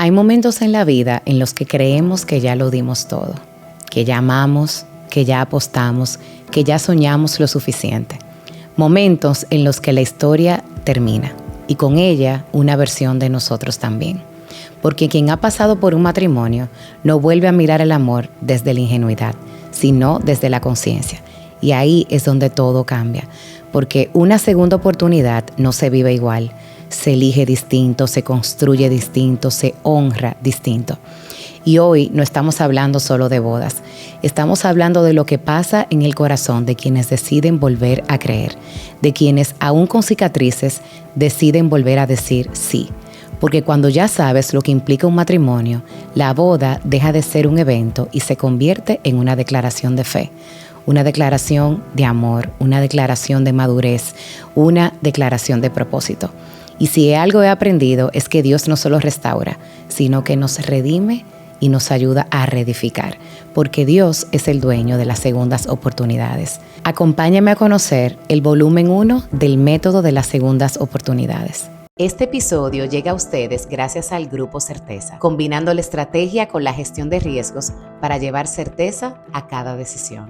Hay momentos en la vida en los que creemos que ya lo dimos todo, que ya amamos, que ya apostamos, que ya soñamos lo suficiente. Momentos en los que la historia termina y con ella una versión de nosotros también. Porque quien ha pasado por un matrimonio no vuelve a mirar el amor desde la ingenuidad, sino desde la conciencia. Y ahí es donde todo cambia, porque una segunda oportunidad no se vive igual. Se elige distinto, se construye distinto, se honra distinto. Y hoy no estamos hablando solo de bodas, estamos hablando de lo que pasa en el corazón de quienes deciden volver a creer, de quienes aún con cicatrices deciden volver a decir sí. Porque cuando ya sabes lo que implica un matrimonio, la boda deja de ser un evento y se convierte en una declaración de fe, una declaración de amor, una declaración de madurez, una declaración de propósito. Y si algo he aprendido es que Dios no solo restaura, sino que nos redime y nos ayuda a reedificar, porque Dios es el dueño de las segundas oportunidades. Acompáñame a conocer el volumen 1 del método de las segundas oportunidades. Este episodio llega a ustedes gracias al Grupo Certeza, combinando la estrategia con la gestión de riesgos para llevar certeza a cada decisión.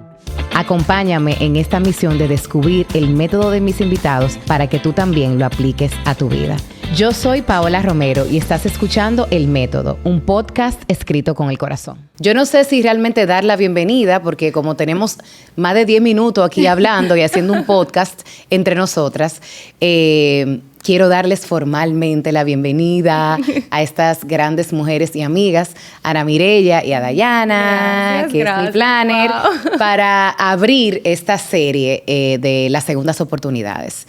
Acompáñame en esta misión de descubrir el método de mis invitados para que tú también lo apliques a tu vida. Yo soy Paola Romero y estás escuchando El Método, un podcast escrito con el corazón. Yo no sé si realmente dar la bienvenida, porque como tenemos más de 10 minutos aquí hablando y haciendo un podcast entre nosotras, quiero darles formalmente la bienvenida a estas grandes mujeres y amigas, a Ana Mireya y a Dayana, que es mi planner, para abrir esta serie de las segundas oportunidades.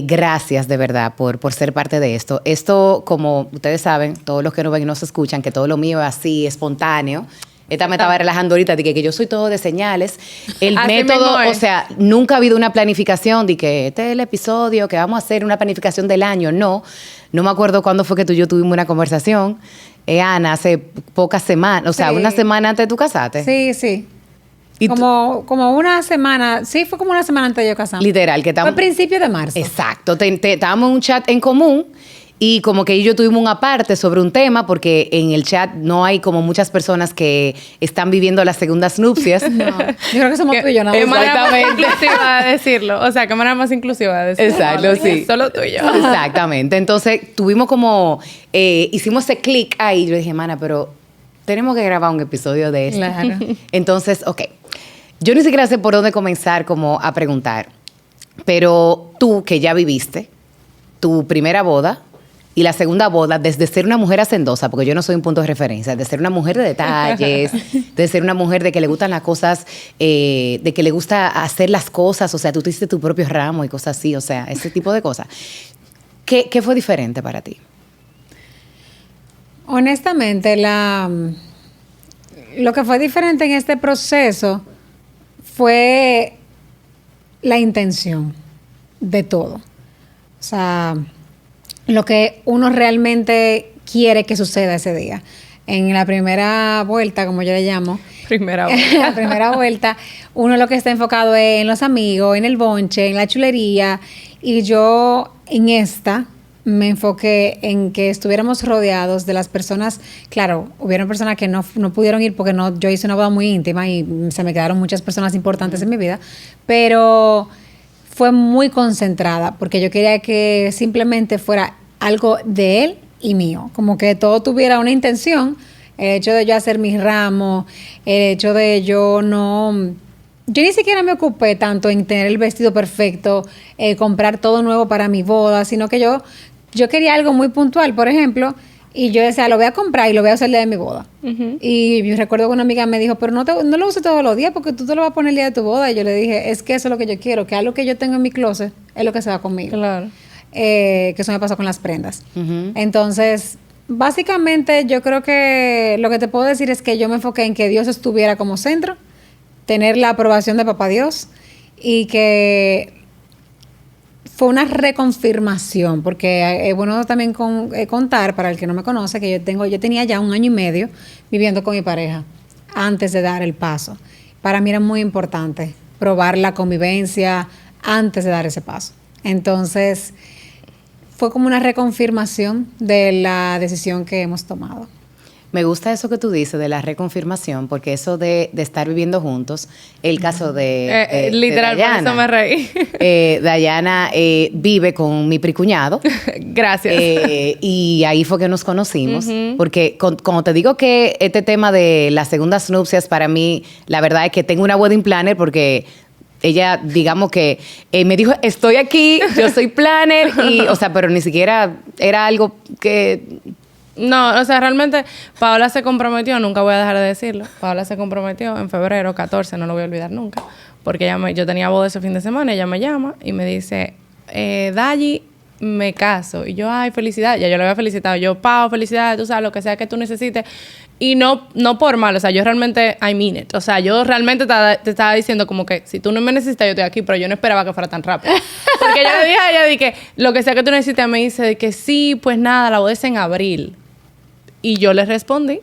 Gracias de verdad por ser parte de esto. Esto, como ustedes saben, todos los que nos ven y nos escuchan, que todo lo mío es así, espontáneo. Esta me estaba relajando ahorita, de que yo soy todo de señales. El método, o sea, nunca ha habido una planificación de que este es el episodio, que vamos a hacer una planificación del año. No me acuerdo cuándo fue que tú y yo tuvimos una conversación. Ana, hace pocas semanas, o sea, una semana antes de tu casarte. Sí. Como una semana, fue como una semana antes de yo casarme. Literal, que estamos... Fue a principios de marzo. Exacto, estábamos en un chat en común y como que yo tuvimos un aparte sobre un tema, porque en el chat no hay como muchas personas que están viviendo las segundas nupcias. No, yo creo que somos tú y yo, nada más. Exactamente. Inclusiva de decirlo. O sea, qué manera más inclusiva de decirlo. Exacto, sí. Solo tú y yo. Exactamente. Entonces, tuvimos como... hicimos ese clic ahí. Yo dije, mana, pero tenemos que grabar un episodio de esto. Claro. Entonces, ok. Yo ni siquiera sé por dónde comenzar como a preguntar. Pero tú, que ya viviste tu primera boda y la segunda boda, desde ser una mujer hacendosa, porque yo no soy un punto de referencia, de ser una mujer de detalles, de ser una mujer de que le gustan las cosas, de que le gusta hacer las cosas, o sea, tú te hiciste tu propio ramo y cosas así, o sea, ese tipo de cosas. ¿Qué fue diferente para ti? Honestamente, lo que fue diferente en este proceso fue la intención de todo. O sea, lo que uno realmente quiere que suceda ese día. En la primera vuelta, como yo le llamo. La primera vuelta, uno lo que está enfocado es en los amigos, en el bonche, en la chulería. Y yo en esta me enfoqué en que estuviéramos rodeados de las personas. Claro, hubieron personas que no pudieron ir porque yo hice una boda muy íntima y se me quedaron muchas personas importantes en mi vida, pero fue muy concentrada porque yo quería que simplemente fuera algo de él y mío, como que todo tuviera una intención. El hecho de yo hacer mis ramos, el hecho de yo ni siquiera me ocupé tanto en tener el vestido perfecto, comprar todo nuevo para mi boda, sino que yo quería algo muy puntual, por ejemplo, y yo decía, lo voy a comprar y lo voy a hacer el día de mi boda. Uh-huh. Y yo recuerdo que una amiga me dijo, pero no lo uses todos los días porque tú te lo vas a poner el día de tu boda. Y yo le dije, es que eso es lo que yo quiero, que algo que yo tengo en mi closet es lo que se va conmigo. Claro. Que eso me pasó con las prendas. Uh-huh. Entonces, básicamente yo creo que lo que te puedo decir es que yo me enfoqué en que Dios estuviera como centro, tener la aprobación de Papá Dios y que fue una reconfirmación, porque es bueno también contar, para el que no me conoce, que yo tenía ya 1 año y medio viviendo con mi pareja antes de dar el paso. Para mí era muy importante probar la convivencia antes de dar ese paso. Entonces, fue como una reconfirmación de la decisión que hemos tomado. Me gusta eso que tú dices de la reconfirmación, porque eso de estar viviendo juntos, el caso de literal, de por eso me reí. Dayana vive con mi pricuñado. Gracias. Y ahí fue que nos conocimos, porque como te digo que este tema de las segundas nupcias, para mí, la verdad es que tengo una wedding planner porque ella, digamos que me dijo, estoy aquí, yo soy planner, o sea, pero ni siquiera era algo que... No, o sea, realmente Paola se comprometió, nunca voy a dejar de decirlo. Paola se comprometió en febrero 14, no lo voy a olvidar nunca. Porque yo tenía boda ese fin de semana, ella me llama y me dice, Dayi, me caso. Y yo, ay, felicidades. Ya yo le había felicitado. Yo, Pao, felicidades, tú sabes, lo que sea que tú necesites. Y no por mal, o sea, yo realmente, I mean it. O sea, yo realmente te estaba diciendo como que si tú no me necesitas, yo estoy aquí, pero yo no esperaba que fuera tan rápido. Porque yo le dije a ella, dije, lo que sea que tú necesites, me dice de que sí, pues nada, la boda es en abril. Y yo le respondí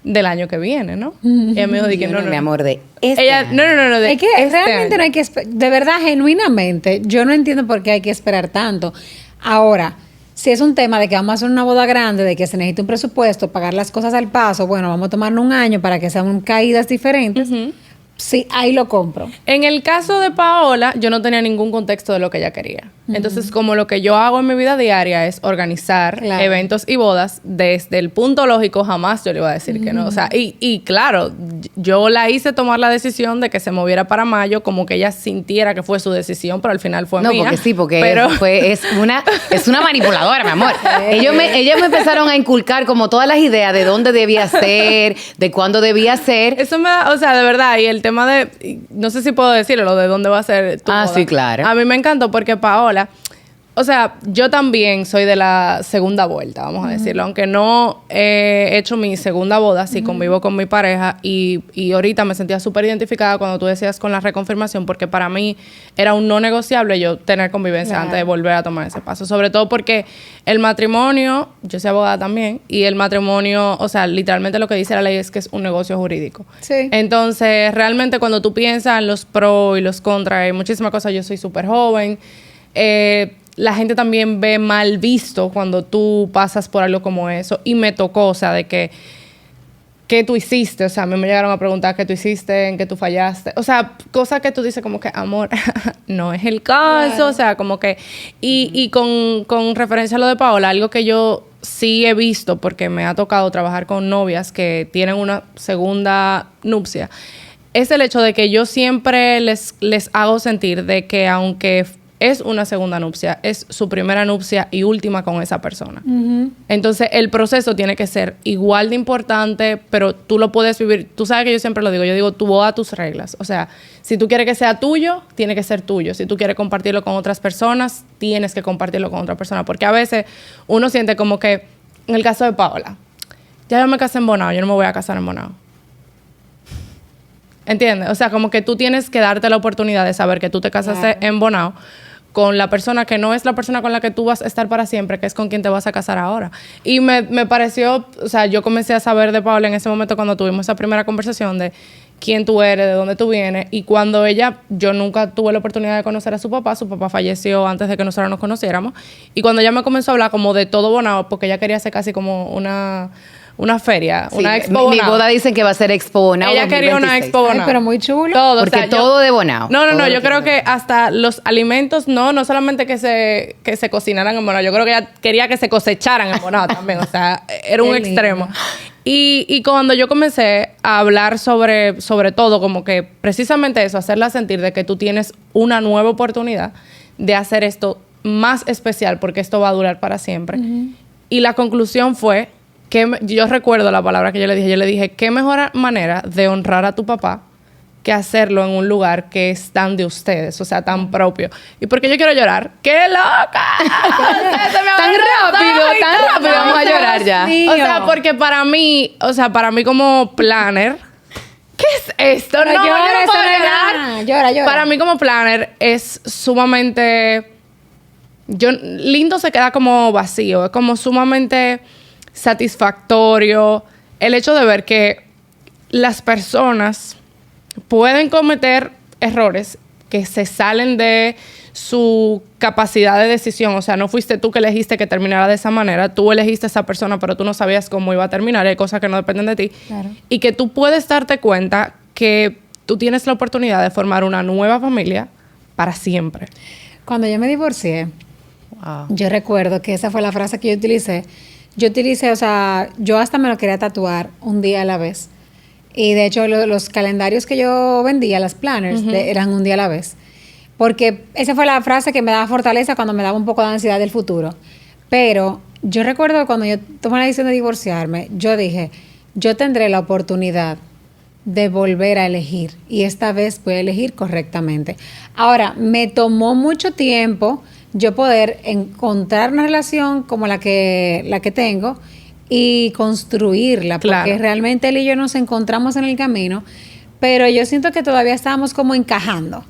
del año que viene, ¿no? Ella me dijo de que no, mi amor, de este ella, año. no, de es que este realmente año. no hay que de verdad, genuinamente, yo no entiendo por qué hay que esperar tanto. Ahora, si es un tema de que vamos a hacer una boda grande, de que se necesita un presupuesto, pagar las cosas al paso, bueno, vamos a tomarnos un año para que sean caídas diferentes. Sí, ahí lo compro. En el caso de Paola, yo no tenía ningún contexto de lo que ella quería. Entonces, como lo que yo hago en mi vida diaria es organizar eventos y bodas, desde el punto lógico, jamás yo le iba a decir que no. O sea, y claro, yo la hice tomar la decisión de que se moviera para mayo, como que ella sintiera que fue su decisión, pero al final fue mía. No, porque es una manipuladora, mi amor. Ellos me empezaron a inculcar como todas las ideas de dónde debía ser, de cuándo debía ser. Eso me da, o sea, de verdad, y el tema de, no sé si puedo decirlo, lo de dónde va a ser tu boda. Sí, claro. A mí me encantó porque Paola, o sea, yo también soy de la segunda vuelta, vamos a decirlo, aunque no he hecho mi segunda boda, sí convivo con mi pareja y ahorita me sentía súper identificada cuando tú decías con la reconfirmación, porque para mí era un no negociable yo tener convivencia antes de volver a tomar ese paso, sobre todo porque el matrimonio, yo soy abogada también, y el matrimonio, o sea, literalmente lo que dice la ley es que es un negocio jurídico. Sí. Entonces, realmente cuando tú piensas en los pros y los contras, y muchísimas cosas, yo soy súper joven, la gente también ve mal visto cuando tú pasas por algo como eso. Y me tocó, o sea, de que ¿qué tú hiciste? O sea, a mí me llegaron a preguntar qué tú hiciste, en qué tú fallaste. O sea, cosas que tú dices como que, amor, no es el caso. Claro. O sea, como que... Y con referencia a lo de Paola, algo que yo sí he visto, porque me ha tocado trabajar con novias que tienen una segunda nupcia, es el hecho de que yo siempre les hago sentir de que aunque es una segunda nupcia, es su primera nupcia y última con esa persona. Entonces, el proceso tiene que ser igual de importante, pero tú lo puedes vivir. Tú sabes que yo siempre lo digo. Yo digo, tú boda tus reglas. O sea, si tú quieres que sea tuyo, tiene que ser tuyo. Si tú quieres compartirlo con otras personas, tienes que compartirlo con otra persona. Porque a veces uno siente como que, en el caso de Paola, ya yo me casé en Bonao, yo no me voy a casar en Bonao. ¿Entiendes? O sea, como que tú tienes que darte la oportunidad de saber que tú te casaste en Bonao con la persona que no es la persona con la que tú vas a estar para siempre, que es con quien te vas a casar ahora. Y me pareció, o sea, yo comencé a saber de Paola en ese momento cuando tuvimos esa primera conversación de quién tú eres, de dónde tú vienes. Y cuando yo nunca tuve la oportunidad de conocer a su papá falleció antes de que nosotros nos conociéramos. Y cuando ella me comenzó a hablar como de todo Bonao, porque ella quería hacer casi como una feria, sí, una expo Bonao. Mi boda dicen que va a ser expo Bonao. Ella quería una expo Bonao. Ay, pero muy chulo. Todo, porque o sea, todo de Bonao. No, yo creo que hasta los alimentos, no solamente que se cocinaran en Bonao, yo creo que ella quería que se cosecharan en Bonao también, o sea, era un extremo. Y cuando yo comencé a hablar sobre todo, como que precisamente eso, hacerla sentir de que tú tienes una nueva oportunidad de hacer esto más especial, porque esto va a durar para siempre. Y la conclusión fue que yo recuerdo la palabra que yo le dije, qué mejor manera de honrar a tu papá que hacerlo en un lugar que es tan de ustedes, o sea, tan propio. ¿Y por qué yo quiero llorar? ¡Qué loca! tan rápido, vamos a llorar ya. O sea, porque para mí como planner, ¿qué es esto? Pero no llora, puedo llorar. Llora. Para mí como planner es sumamente... lindo se queda como vacío, es como sumamente satisfactorio el hecho de ver que las personas pueden cometer errores que se salen de su capacidad de decisión. O sea, no fuiste tú que elegiste que terminara de esa manera. Tú elegiste a esa persona, pero tú no sabías cómo iba a terminar. Hay cosas que no dependen de ti. Claro. Y que tú puedes darte cuenta que tú tienes la oportunidad de formar una nueva familia para siempre. Cuando yo me divorcié, Wow. yo recuerdo que esa fue la frase que yo utilicé. O sea, yo hasta me lo quería tatuar un día a la vez. Y de hecho, los calendarios que yo vendía, las planners, eran un día a la vez. Porque esa fue la frase que me daba fortaleza cuando me daba un poco de ansiedad del futuro. Pero yo recuerdo que cuando yo tomé la decisión de divorciarme, yo dije, yo tendré la oportunidad de volver a elegir. Y esta vez voy a elegir correctamente. Ahora, me tomó mucho tiempo yo poder encontrar una relación como la que tengo y construirla. Claro. Porque realmente él y yo nos encontramos en el camino. Pero yo siento que todavía estábamos como encajando.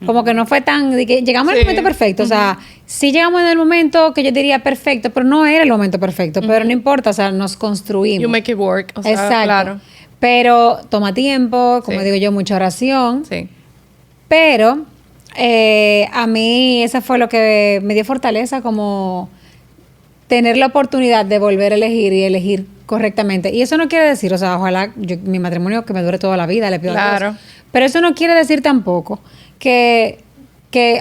Como que no fue tan... de que llegamos al momento perfecto. O sea, sí llegamos en el momento que yo diría perfecto, pero no era el momento perfecto. Pero no importa, o sea, nos construimos. You make it work. O sea, Exacto. claro. Pero toma tiempo, como Sí. digo yo, mucha oración. Sí. Pero a mí eso fue lo que me dio fortaleza, como tener la oportunidad de volver a elegir y elegir correctamente. Y eso no quiere decir, o sea, ojalá mi matrimonio que me dure toda la vida, le pido a Claro. Dios. Pero eso no quiere decir tampoco que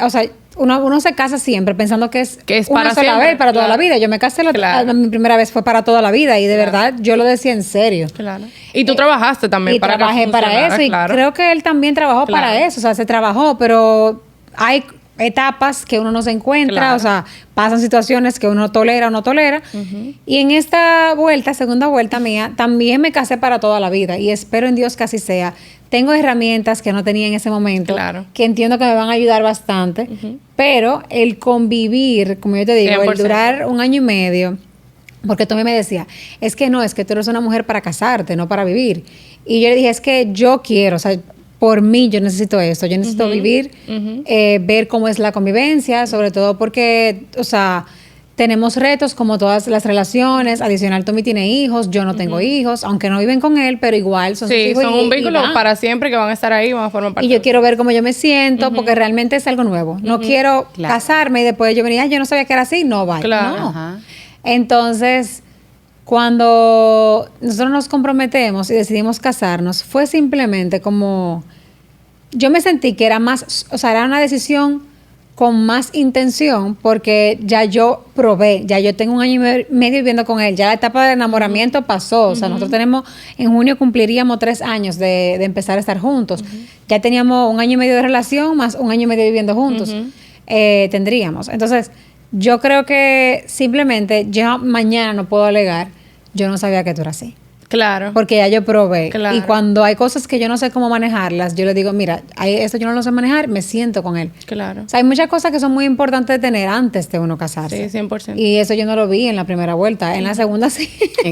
o sea, uno se casa siempre pensando que es para una sola siempre, vez, para toda claro. la vida. Yo me casé, Claro. mi primera vez fue para toda la vida y de verdad yo lo decía en serio. Claro. Y tú trabajaste también Y para que trabajé para funcionara, eso y claro. creo que él también trabajó Claro. para eso, o sea, se trabajó, pero hay etapas que uno no se encuentra, Claro. o sea, pasan situaciones que uno tolera o no tolera. Y en esta segunda vuelta mía, también me casé para toda la vida y espero en Dios que así sea. Tengo herramientas que no tenía en ese momento, Claro. que entiendo que me van a ayudar bastante, pero el convivir, como yo te digo, 100%. el durar 1 año y medio, porque tú me decías, es que tú eres una mujer para casarte, no para vivir. Y yo le dije, es que yo quiero, o sea, por mí yo necesito esto, yo necesito vivir, ver cómo es la convivencia, sobre todo porque, o sea, tenemos retos como todas las relaciones, adicional Tommy tiene hijos, yo no tengo hijos, aunque no viven con él, pero igual son sus Sí, hijos son y- un y vínculo van. para siempre que van a estar ahí, van a formar parte. Y yo quiero ver cómo yo me siento, porque realmente es algo nuevo. No quiero Claro. casarme y después yo venía, yo no sabía que era así, no, vaya. Claro. No. Ajá. Entonces, cuando nosotros nos comprometemos y decidimos casarnos, fue simplemente como, yo me sentí que era más, o sea, era una decisión con más intención, porque ya yo probé, ya yo tengo 1 año y medio viviendo con él, ya la etapa de enamoramiento pasó, o sea, nosotros en junio cumpliríamos 3 años de empezar a estar juntos, ya teníamos 1 año y medio de relación, más 1 año y medio viviendo juntos, tendríamos. Entonces, yo creo que simplemente yo mañana no puedo alegar, yo no sabía que tú eras así. Claro. Porque ya yo probé. Claro. Y cuando hay cosas que yo no sé cómo manejarlas, yo le digo, mira, esto yo no lo sé manejar, me siento con él. Claro. O sea, hay muchas cosas que son muy importantes de tener antes de uno casarse. Sí, 100%. Y eso yo no lo vi en la primera vuelta. En la segunda sí.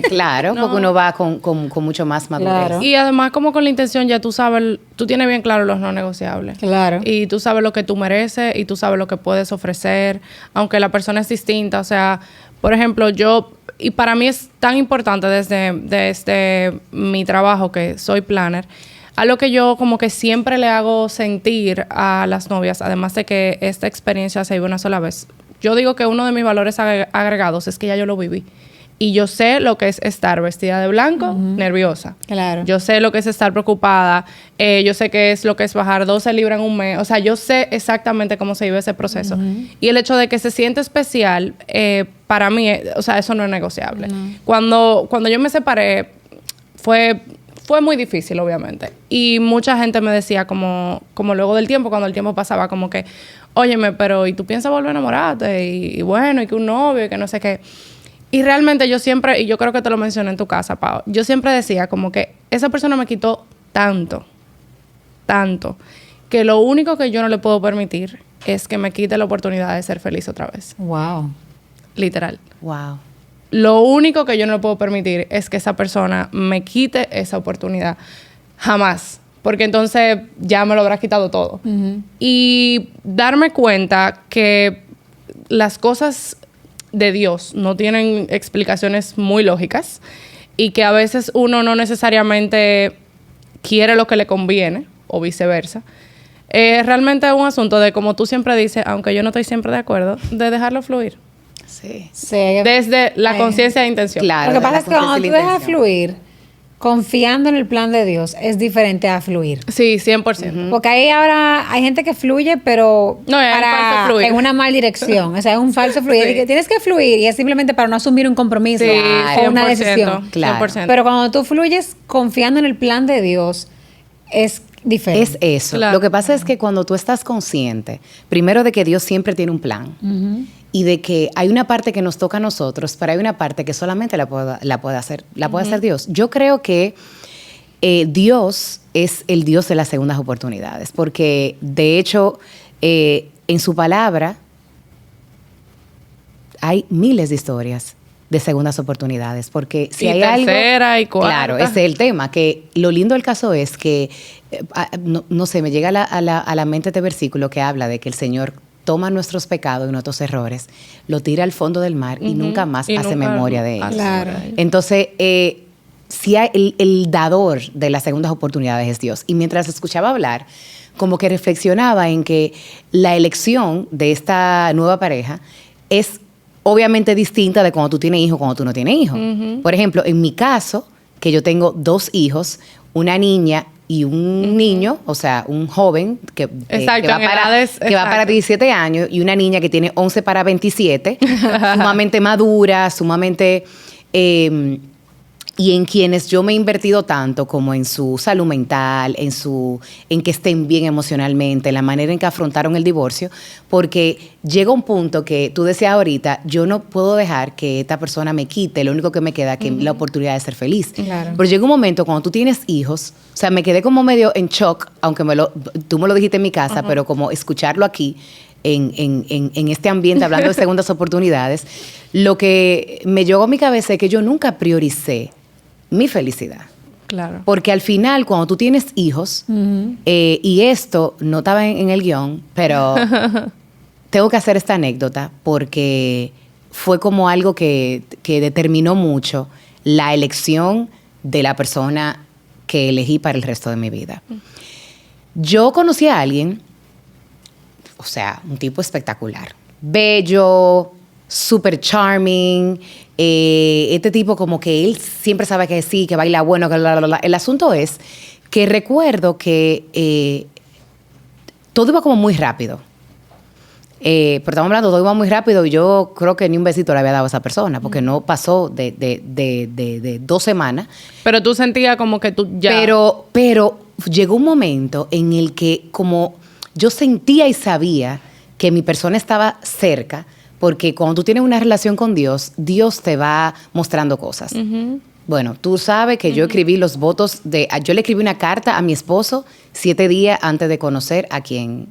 Claro, porque uno va con mucho más madurez. Claro. Y además, como con la intención, ya tú sabes, tú tienes bien claro los no negociables. Claro. Y tú sabes lo que tú mereces y tú sabes lo que puedes ofrecer, aunque la persona es distinta. O sea, por ejemplo, y para mí es tan importante desde mi trabajo, que soy planner, a lo que yo como que siempre le hago sentir a las novias, además de que esta experiencia se vive una sola vez. Yo digo que uno de mis valores agregados es que ya yo lo viví. Y yo sé lo que es estar vestida de blanco, nerviosa. Claro. Yo sé lo que es estar preocupada. Yo sé qué es lo que es bajar 12 libras en un mes. O sea, yo sé exactamente cómo se vive ese proceso. Y el hecho de que se siente especial, para mí, o sea, eso no es negociable. Cuando yo me separé, fue muy difícil, obviamente. Y mucha gente me decía, como luego del tiempo, cuando el tiempo pasaba, como que, óyeme, pero ¿y tú piensas volver a enamorarte? Y bueno, y que un novio, y que no sé qué. Y realmente yo siempre, y yo creo que te lo mencioné en tu casa, Pau, yo siempre decía como que esa persona me quitó tanto, que lo único que yo no le puedo permitir es que me quite la oportunidad de ser feliz otra vez. Wow. Literal. Wow. Lo único que yo no le puedo permitir es que esa persona me quite esa oportunidad. Jamás. Porque entonces ya me lo habrá quitado todo. Y darme cuenta que las cosas de Dios no tienen explicaciones muy lógicas y que a veces uno no necesariamente quiere lo que le conviene o viceversa. Realmente es un asunto de, como tú siempre dices, aunque yo no estoy siempre de acuerdo, de dejarlo fluir. Sí. Sí. Desde la conciencia e intención. Claro. Lo que de pasa la es que cuando tú conciencia y la dejas intención. fluir, confiando en el plan de Dios, es diferente a fluir. Sí, 100%. Porque ahí ahora hay gente que fluye, pero No, es falso fluir. en una mal dirección. O sea, es un falso fluir. Sí. Y que tienes que fluir y es simplemente para no asumir un compromiso Sí, o una decisión. Claro. 100%. Pero cuando tú fluyes confiando en el plan de Dios, es diferente. Es eso. Claro. Lo que pasa es que cuando tú estás consciente, primero de que Dios siempre tiene un plan y de que hay una parte que nos toca a nosotros, pero hay una parte que solamente la puede hacer Dios. Yo creo que Dios es el Dios de las segundas oportunidades, porque de hecho en su palabra hay miles de historias de segundas oportunidades, porque si Y hay algo... tercera y cuarta. Claro, ese es el tema, que lo lindo del caso es que, no sé, me llega a la mente este versículo que habla de que el Señor toma nuestros pecados y nuestros errores, lo tira al fondo del mar y nunca más Y hace nunca memoria de ellos. hace Claro. memoria de ellos. Entonces, si hay el dador de las segundas oportunidades es Dios. Y mientras escuchaba hablar, como que reflexionaba en que la elección de esta nueva pareja es obviamente distinta de cuando tú tienes hijos, cuando tú no tienes hijos. Por ejemplo, en mi caso, que yo tengo 2 hijos, una niña y un niño, o sea, un joven que, Exacto, que, va, en edades- que va para exacto. 17 años y una niña que tiene 11 para 27, sumamente madura, sumamente... y en quienes yo me he invertido tanto como en su salud mental, en que estén bien emocionalmente, en la manera en que afrontaron el divorcio, porque llega un punto que tú decías ahorita, yo no puedo dejar que esta persona me quite lo único que me queda, que es la oportunidad de ser feliz. Claro. Pero llega un momento cuando tú tienes hijos, o sea, me quedé como medio en shock, aunque tú me lo dijiste en mi casa, pero como escucharlo aquí, en este ambiente, hablando de segundas oportunidades, lo que me llegó a mi cabeza es que yo nunca prioricé mi felicidad. Claro. Porque al final, cuando tú tienes hijos, y esto no estaba en el guión, pero tengo que hacer esta anécdota porque fue como algo que determinó mucho la elección de la persona que elegí para el resto de mi vida. Yo conocí a alguien, o sea, un tipo espectacular, bello, super charming, este tipo como que él siempre sabe que sí, que baila bueno, que bla, bla, bla. El asunto es que recuerdo que todo iba como muy rápido. Pero estamos hablando, todo iba muy rápido y yo creo que ni un besito le había dado a esa persona porque no pasó de 2 semanas. Pero tú sentías como que tú ya... Pero llegó un momento en el que como yo sentía y sabía que mi persona estaba cerca, porque cuando tú tienes una relación con Dios, Dios te va mostrando cosas. Bueno, tú sabes que yo escribí los votos yo le escribí una carta a mi esposo 7 días antes de conocer a quien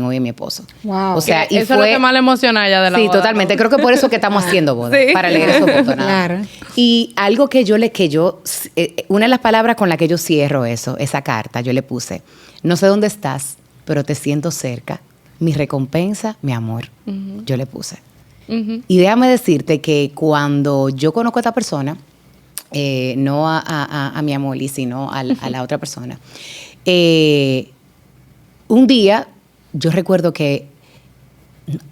hoy es mi esposo. Wow. O sea, y eso es lo que más le emociona a ella de la sí, boda, totalmente. ¿no? Creo que por eso que estamos haciendo boda, Sí. para leer esos votos. Nada. Claro. Y algo una de las palabras con la que yo cierro esa carta, yo le puse, no sé dónde estás, pero te siento cerca. Mi recompensa, mi amor. Yo le puse. Y déjame decirte que cuando yo conozco a esta persona, no a mi amor, sino a la otra persona, un día yo recuerdo que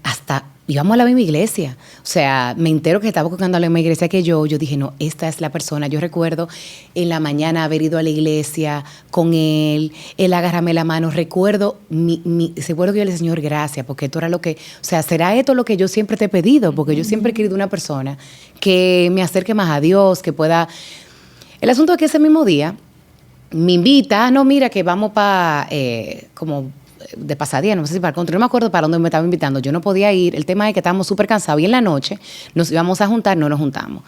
hasta íbamos a la misma iglesia. O sea, me entero que estaba buscando a la misma iglesia que yo. Yo dije, no, esta es la persona. Yo recuerdo en la mañana haber ido a la iglesia con él agarrarme la mano. Recuerdo recuerdo que yo le dije, Señor, gracias, porque esto era lo que... O sea, ¿será esto lo que yo siempre te he pedido? Porque yo siempre he querido una persona que me acerque más a Dios, que pueda... El asunto es que ese mismo día me invita, no, mira, que vamos para como de pasadía, no sé si para el control, no me acuerdo para dónde me estaba invitando, yo no podía ir, el tema es que estábamos súper cansados y en la noche nos íbamos a juntar, no nos juntamos.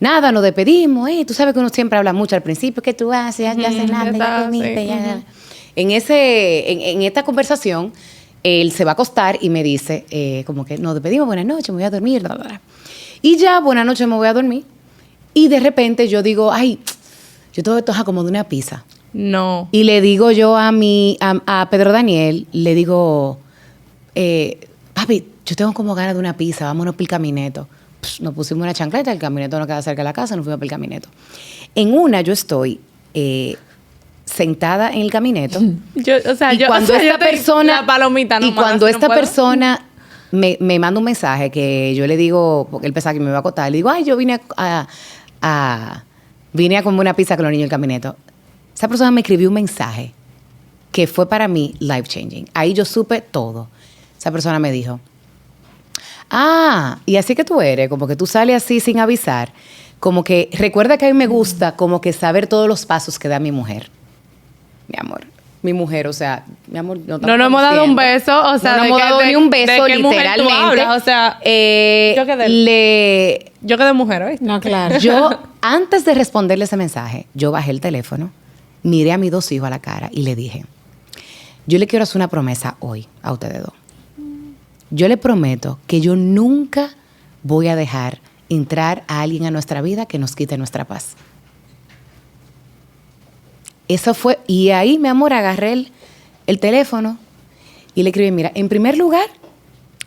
Nada, nos despedimos, tú sabes que uno siempre habla mucho al principio, ¿qué tú haces? Ya cenaste, ya comiste, ya. En esta conversación, él se va a acostar y me dice, como que nos despedimos, buenas noches, me voy a dormir, bla, bla, bla. Y ya, buenas noches, me voy a dormir. Y de repente yo digo, ay, yo tengo esto como de una pizza. No. Y le digo yo a Pedro Daniel, le digo, papi, yo tengo como ganas de una pizza, vámonos por el Camineto. Nos pusimos una chancleta, el Camineto no queda cerca de la casa, nos fuimos por el Camineto. En una yo estoy sentada en el camineto. Cuando esta persona, la palomita y cuando esta persona me manda un mensaje que yo le digo, porque él pensaba que me iba a acotar, le digo, ay, yo vine vine a comer una pizza con los niños en el camineto. Esa persona me escribió un mensaje que fue para mí life changing. Ahí yo supe todo. Esa persona me dijo, y así que tú eres, como que tú sales así sin avisar, como que recuerda que a mí me gusta como que saber todos los pasos que da mi mujer. Mi amor. Mi mujer, o sea, mi amor, no nos hemos dado un beso, o sea, no hemos dado ni un beso, literalmente. Hablas, o sea, yo quedé mujer hoy. No, claro. Yo, antes de responderle ese mensaje, yo bajé el teléfono, miré a mis 2 hijos a la cara y le dije, yo le quiero hacer una promesa hoy a ustedes 2. Yo le prometo que yo nunca voy a dejar entrar a alguien a nuestra vida que nos quite nuestra paz. Eso fue, y ahí, mi amor, agarré el teléfono y le escribí, mira, en primer lugar,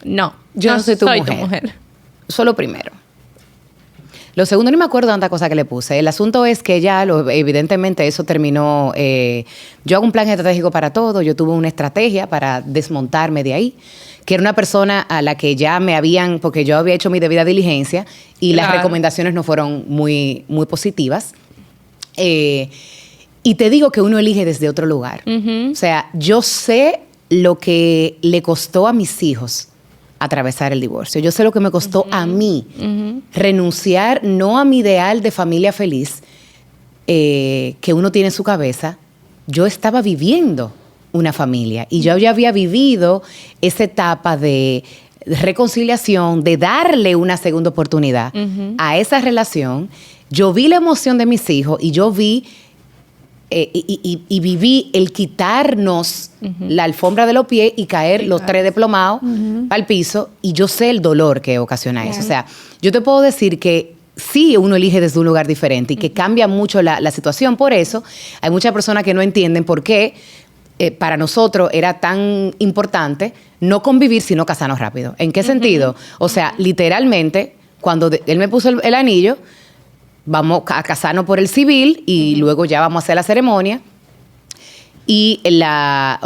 no, yo no soy tu mujer. Solo primero. Lo segundo, no me acuerdo de tanta cosa que le puse. El asunto es que ya, evidentemente, eso terminó. Yo hago un plan estratégico para todo. Yo tuve una estrategia para desmontarme de ahí, que era una persona a la que ya me habían, porque yo había hecho mi debida diligencia y las recomendaciones no fueron muy, muy positivas. Y te digo que uno elige desde otro lugar. Uh-huh. O sea, yo sé lo que le costó a mis hijos atravesar el divorcio. Yo sé lo que me costó a mí renunciar, no a mi ideal de familia feliz que uno tiene en su cabeza. Yo estaba viviendo una familia y yo ya había vivido esa etapa de reconciliación, de darle una segunda oportunidad a esa relación. Yo vi la emoción de mis hijos y yo vi y viví el quitarnos la alfombra de los pies y caer los 3 desplomados al piso, y yo sé el dolor que ocasiona eso. O sea, yo te puedo decir que sí, uno elige desde un lugar diferente y que cambia mucho la situación. Por eso hay muchas personas que no entienden por qué para nosotros era tan importante no convivir, sino casarnos rápido. ¿En qué sentido? O sea, literalmente, cuando él me puso el anillo, vamos a casarnos por el civil y luego ya vamos a hacer la ceremonia. Y la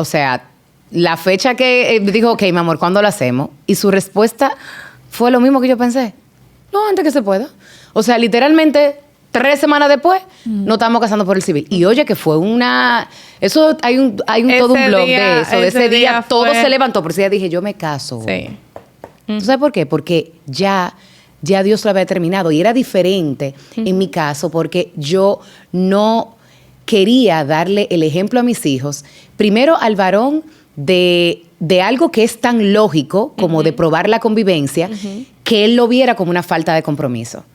fecha que dijo, ok, mi amor, ¿cuándo lo hacemos? Y su respuesta fue lo mismo que yo pensé. No, antes que se pueda. O sea, literalmente 3 semanas después nos estamos casando por el civil. Y oye, que fue eso hay todo un blog de eso. De ese día todo se levantó. Por ese día dije, yo me caso. Sí. ¿Tú sabes por qué? Porque ya Dios lo había determinado. Y era diferente en mi caso porque yo no quería darle el ejemplo a mis hijos. Primero al varón de algo que es tan lógico como de probar la convivencia, que él lo viera como una falta de compromiso.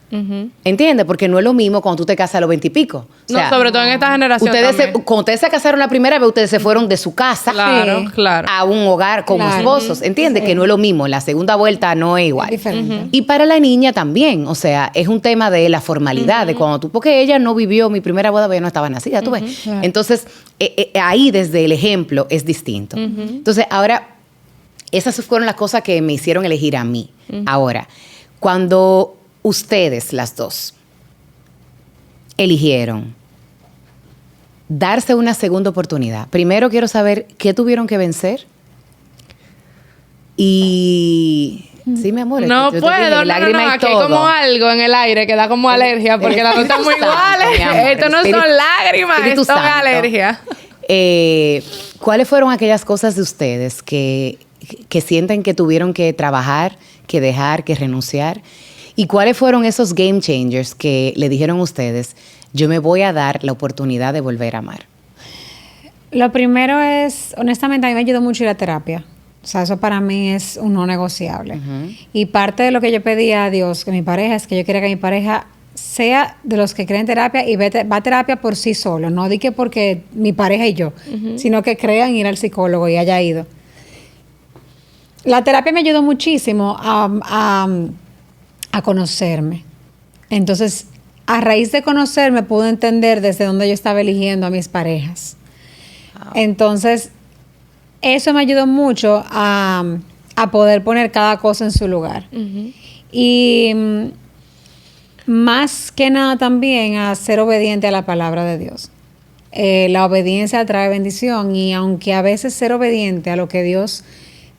¿Entiendes? Porque no es lo mismo cuando tú te casas a los 20 y pico. O sea, sobre todo en esta generación cuando ustedes se casaron la primera vez, ustedes se fueron de su casa a un hogar con esposos. ¿Entiendes? Sí. Que no es lo mismo. La segunda vuelta no es igual. Es y para la niña también. O sea, es un tema de la formalidad, de cuando porque ella no vivió mi primera boda, porque ella no estaba nacida, tú ves. Claro. Entonces, ahí desde el ejemplo es distinto. Entonces, ahora, esas fueron las cosas que me hicieron elegir a mí. Ahora, cuando ustedes, las dos, eligieron darse una segunda oportunidad, primero quiero saber qué tuvieron que vencer. Y sí, mi amor, no puedo, aquí hay como algo en el aire que da como alergia, porque las dos están muy iguales. Esto no son lágrimas, esto son alergia. ¿Cuáles fueron aquellas cosas de ustedes que sienten que tuvieron que trabajar, que dejar, que renunciar? ¿Y cuáles fueron esos game changers que le dijeron a ustedes, yo me voy a dar la oportunidad de volver a amar? Lo primero es, honestamente, a mí me ayudó mucho ir a terapia. O sea, eso para mí es un no negociable. Y parte de lo que yo pedía a Dios, que mi pareja, es que yo quería que mi pareja sea de los que creen en terapia y va a terapia por sí solo. No di que porque mi pareja y yo, sino que crean ir al psicólogo y haya ido. La terapia me ayudó muchísimo a conocerme. Entonces, a raíz de conocerme, pude entender desde dónde yo estaba eligiendo a mis parejas. Wow. Entonces, eso me ayudó mucho a poder poner cada cosa en su lugar. Y más que nada también a ser obediente a la palabra de Dios. la obediencia trae bendición, y aunque a veces ser obediente a lo que Dios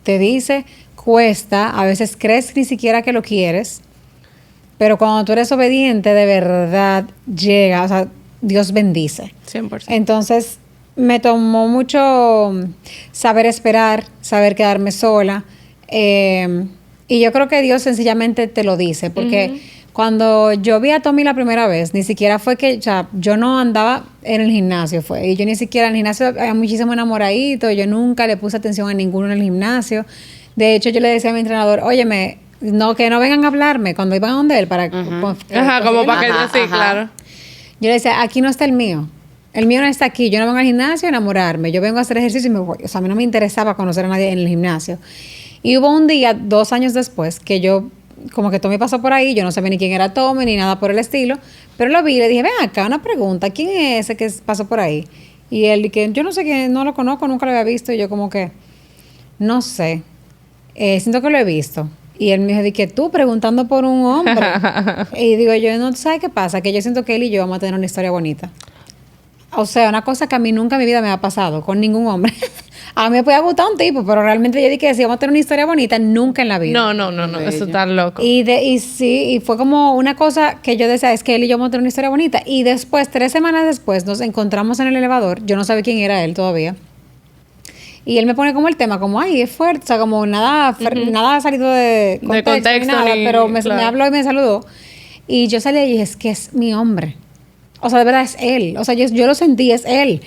te dice cuesta, a veces crees ni siquiera que lo quieres, pero cuando tú eres obediente de verdad llega, o sea, Dios bendice. 100%. Entonces me tomó mucho saber esperar, saber quedarme sola, y yo creo que Dios sencillamente te lo dice, porque cuando yo vi a Tommy la primera vez, ni siquiera fue que, o sea, yo no andaba en el gimnasio, y yo ni siquiera en el gimnasio había muchísimo enamoradito, yo nunca le puse atención a ninguno en el gimnasio. De hecho, yo le decía a mi entrenador, óyeme, no, que no vengan a hablarme cuando iban a donde él para... como para que yo sí, claro. Yo le decía, aquí no está el mío no está aquí, yo no vengo al gimnasio a enamorarme, yo vengo a hacer ejercicio y me voy. O sea, a mí no me interesaba conocer a nadie en el gimnasio. Y hubo un día, 2 años después, que yo, como que Tommy pasó por ahí, yo no sabía ni quién era Tommy, ni nada por el estilo, pero lo vi y le dije, ven acá, una pregunta, ¿quién es ese que pasó por ahí? Y él, que yo no sé quién, no lo conozco, nunca lo había visto, y yo como que, no sé, siento que lo he visto. Y él me dijo, que tú preguntando por un hombre. Y digo yo, no, ¿sabes qué pasa? Que yo siento que él y yo vamos a tener una historia bonita. O sea, una cosa que a mí nunca en mi vida me ha pasado con ningún hombre. A mí me puede gustar un tipo, pero realmente yo dije que si vamos a tener una historia bonita, nunca en la vida. No, eso está loco. Y sí, y fue como una cosa que yo decía, es que él y yo vamos a tener una historia bonita. Y después, 3 semanas después, nos encontramos en el elevador. Yo no sabía quién era él todavía. Y él me pone como el tema, como, ay, es fuerte, o sea, como nada ha salido de contexto ni nada, pero me habló y me saludó. Y yo salí y dije, es que es mi hombre. O sea, de verdad es él. O sea, yo lo sentí, es él.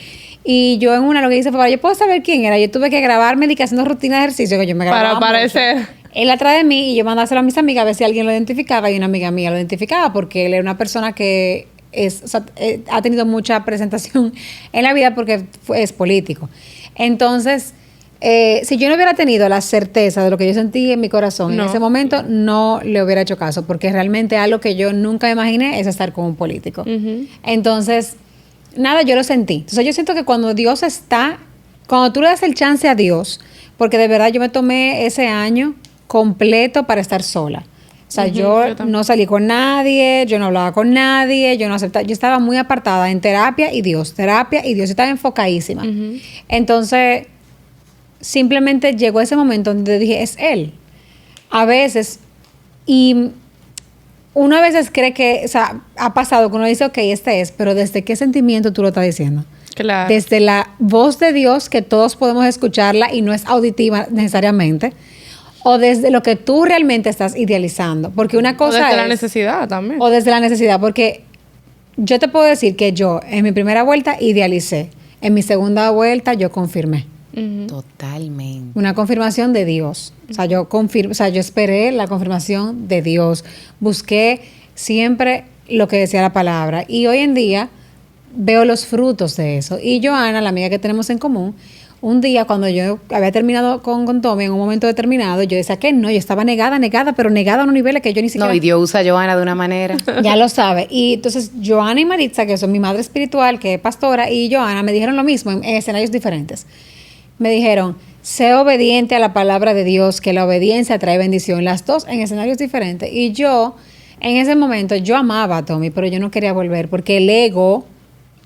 Y yo en una lo que hice fue, yo puedo saber quién era. Yo tuve que grabarme haciendo rutina de ejercicio, que yo me grababa para aparecer. Él atrás de mí y yo mandárselo a mis amigas a ver si alguien lo identificaba, y una amiga mía lo identificaba porque él era una persona que ha tenido mucha presentación en la vida porque es político. Entonces, si yo no hubiera tenido la certeza de lo que yo sentí en mi corazón en ese momento, no le hubiera hecho caso, porque realmente algo que yo nunca me imaginé es estar con un político. Entonces, nada, yo lo sentí. Entonces, yo siento que cuando tú le das el chance a Dios, porque de verdad yo me tomé ese año completo para estar sola. O sea, yo no salí con nadie, yo no hablaba con nadie, yo no aceptaba, yo estaba muy apartada en terapia y Dios, yo estaba enfocadísima. Entonces, simplemente llegó ese momento donde dije, es él. A veces, y uno a veces cree que, o sea, ha pasado que uno dice, ok, este es, pero ¿desde qué sentimiento tú lo estás diciendo? Claro. Desde la voz de Dios, que todos podemos escucharla y no es auditiva necesariamente, o desde lo que tú realmente estás idealizando. Porque una cosa o desde la necesidad también. O desde la necesidad, porque yo te puedo decir que yo en mi primera vuelta idealicé, en mi segunda vuelta yo confirmé. Totalmente. Una confirmación de Dios. O sea, yo esperé la confirmación de Dios. Busqué siempre lo que decía la palabra. Y hoy en día veo los frutos de eso. Y Joana, la amiga que tenemos en común, un día cuando yo había terminado con Tommy en un momento determinado, yo decía que no, yo estaba negada, pero negada a unos niveles que yo ni siquiera... No, y Dios usa a Joana de una manera. Ya lo sabe. Y entonces Joana y Maritza, que son mi madre espiritual, que es pastora, y Joana me dijeron lo mismo en escenarios diferentes. Me dijeron, sé obediente a la palabra de Dios, que la obediencia trae bendición. Las dos en escenarios diferentes. Y yo, en ese momento, yo amaba a Tommy, pero yo no quería volver porque el ego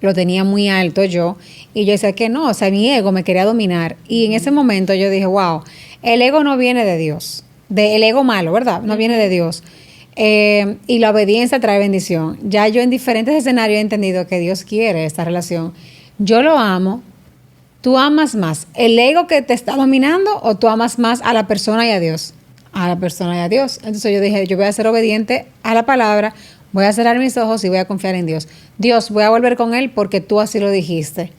lo tenía muy alto yo. Y yo decía que no, o sea, mi ego me quería dominar. Y en ese momento yo dije, wow, el ego no viene de Dios. El ego malo, ¿verdad? No viene de Dios. Y la obediencia trae bendición. Ya yo en diferentes escenarios he entendido que Dios quiere esta relación. Yo lo amo. ¿Tú amas más el ego que te está dominando o tú amas más a la persona y a Dios? A la persona y a Dios. Entonces yo dije, yo voy a ser obediente a la palabra, voy a cerrar mis ojos y voy a confiar en Dios. Dios, voy a volver con él porque tú así lo dijiste.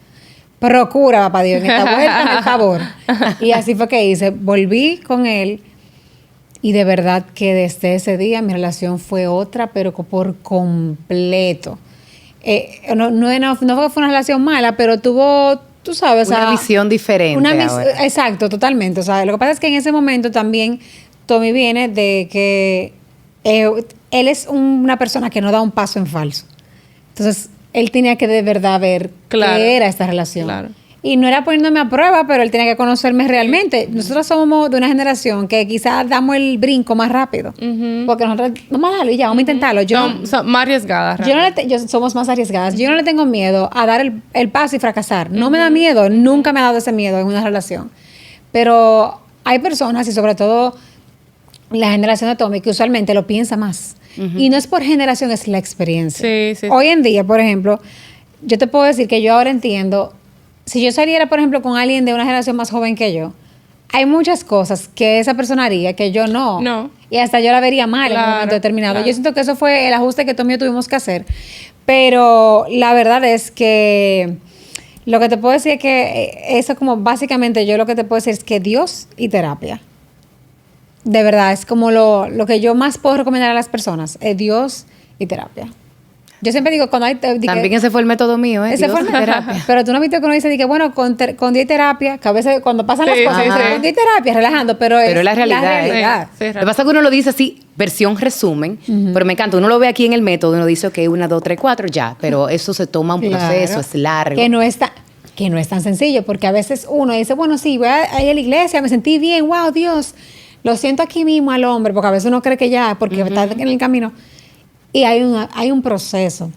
Procura, papá Dios, en esta vuelta, el favor. Y así fue que hice. Volví con él y de verdad que desde ese día mi relación fue otra, pero por completo. No fue una relación mala, pero tuvo... Tú sabes, una visión diferente. Exacto, totalmente. O sea, lo que pasa es que en ese momento también Tommy viene de que él es una persona que no da un paso en falso. Entonces, él tenía que de verdad ver qué era esta relación. Claro. Y no era poniéndome a prueba, pero él tenía que conocerme realmente. Nosotros somos de una generación que quizás damos el brinco más rápido. Porque nosotros, vamos a darlo y ya, vamos a intentarlo. Son más arriesgadas. Somos más arriesgadas. Yo no le tengo miedo a dar el paso y fracasar. No me da miedo, nunca me ha dado ese miedo en una relación. Pero hay personas, y sobre todo la generación de Tommy, que usualmente lo piensa más. Y no es por generación, es la experiencia. Sí. Hoy en día, por ejemplo, yo te puedo decir que yo ahora entiendo, si yo saliera, por ejemplo, con alguien de una generación más joven que yo, hay muchas cosas que esa persona haría que yo no. Y hasta yo la vería mal en un momento determinado. Yo siento que eso fue el ajuste que Tommy y yo tuvimos que hacer. Pero la verdad es que lo que te puedo decir es que eso como básicamente yo lo que te puedo decir es que Dios y terapia. De verdad, es como lo que yo más puedo recomendar a las personas, es Dios y terapia. Yo siempre digo, cuando hay... También ese fue el método mío, ¿eh? Ese fue el terapia. Pero tú no viste que uno dice, bueno, con Dios y terapia, que a veces cuando pasan las cosas, dice, con Dios y terapia, relajando, pero es la realidad. Sí, lo que pasa es que uno lo dice así, versión resumen, pero me encanta. Uno lo ve aquí en el método, uno dice, ok, 1, 2, 3, 4, ya. Pero eso se toma un proceso, es largo. Que no es tan sencillo, porque a veces uno dice, bueno, sí, voy a ir a la iglesia, me sentí bien, wow, Dios, lo siento aquí mismo al hombre, porque a veces uno cree que ya, porque está en el camino. Y hay un proceso.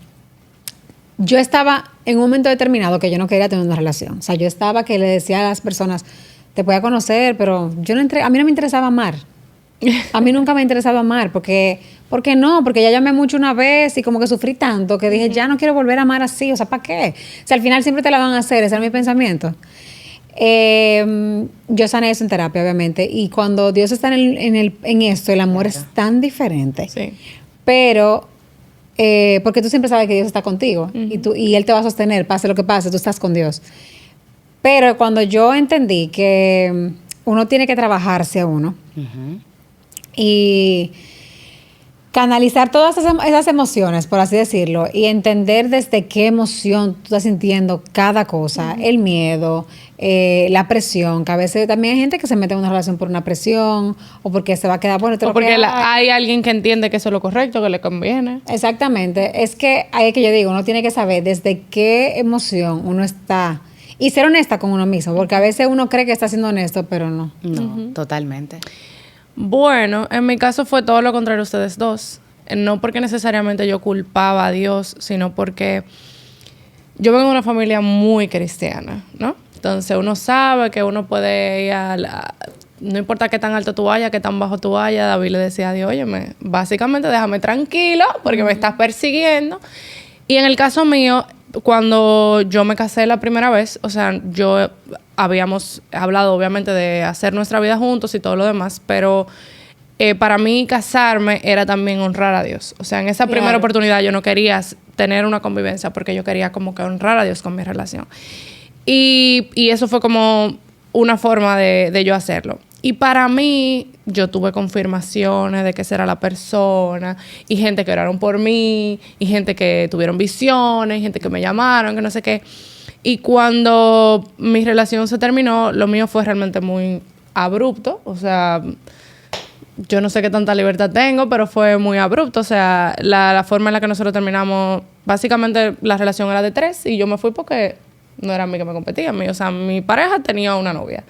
Yo estaba en un momento determinado que yo no quería tener una relación. O sea, yo estaba que le decía a las personas, te voy a conocer, pero a mí no me interesaba amar. A mí nunca me ha interesado amar, porque no, porque ya llamé mucho una vez y como que sufrí tanto que dije, ya no quiero volver a amar así, o sea, ¿para qué? O sea, al final siempre te la van a hacer, ese era mi pensamiento. Yo sané eso en terapia, obviamente, y cuando Dios está en esto, el amor es tan diferente. Pero... porque tú siempre sabes que Dios está contigo y Él te va a sostener, pase lo que pase, tú estás con Dios. Pero cuando yo entendí que uno tiene que trabajarse a uno y canalizar todas esas emociones, por así decirlo, y entender desde qué emoción tú estás sintiendo cada cosa, el miedo, la presión, que a veces también hay gente que se mete en una relación por una presión o porque se va a quedar bueno, o porque hay alguien que entiende que eso es lo correcto, que le conviene. Exactamente, es que ahí es que yo digo, uno tiene que saber desde qué emoción uno está y ser honesta con uno mismo, porque a veces uno cree que está siendo honesto, pero no. No, totalmente. Bueno, en mi caso fue todo lo contrario a ustedes dos. No porque necesariamente yo culpaba a Dios, sino porque yo vengo de una familia muy cristiana, ¿no? Entonces uno sabe que uno puede ir no importa qué tan alto tú vayas, qué tan bajo tú vayas. David le decía a Dios, óyeme, básicamente déjame tranquilo porque me estás persiguiendo. Y en el caso mío, cuando yo me casé la primera vez, o sea, habíamos hablado obviamente de hacer nuestra vida juntos y todo lo demás, pero para mí casarme era también honrar a Dios. O sea, en esa primera oportunidad yo no quería tener una convivencia porque yo quería como que honrar a Dios con mi relación. Y eso fue como una forma de yo hacerlo. Y para mí, yo tuve confirmaciones de que esa era la persona, y gente que oraron por mí, y gente que tuvieron visiones, y gente que me llamaron, que no sé qué. Y cuando mi relación se terminó, lo mío fue realmente muy abrupto. O sea, yo no sé qué tanta libertad tengo, pero fue muy abrupto. O sea, la forma en la que nosotros terminamos, básicamente la relación era de 3 y yo me fui porque no era a mí que me competía. O sea, mi pareja tenía una novia.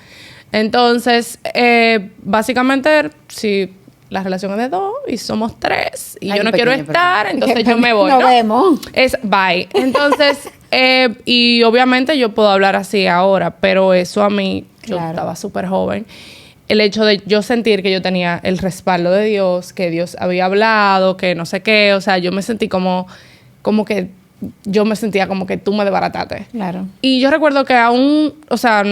Entonces, básicamente, si la relación es de 2 y somos 3 y yo no quiero estar, entonces yo me voy. Nos vemos. Bye. Entonces, y obviamente yo puedo hablar así ahora, pero eso a mí, yo estaba súper joven. El hecho de yo sentir que yo tenía el respaldo de Dios, que Dios había hablado, que no sé qué, o sea, yo me sentí como que yo me sentía como que tú me desbarataste. Claro. Y yo recuerdo que aún, o sea,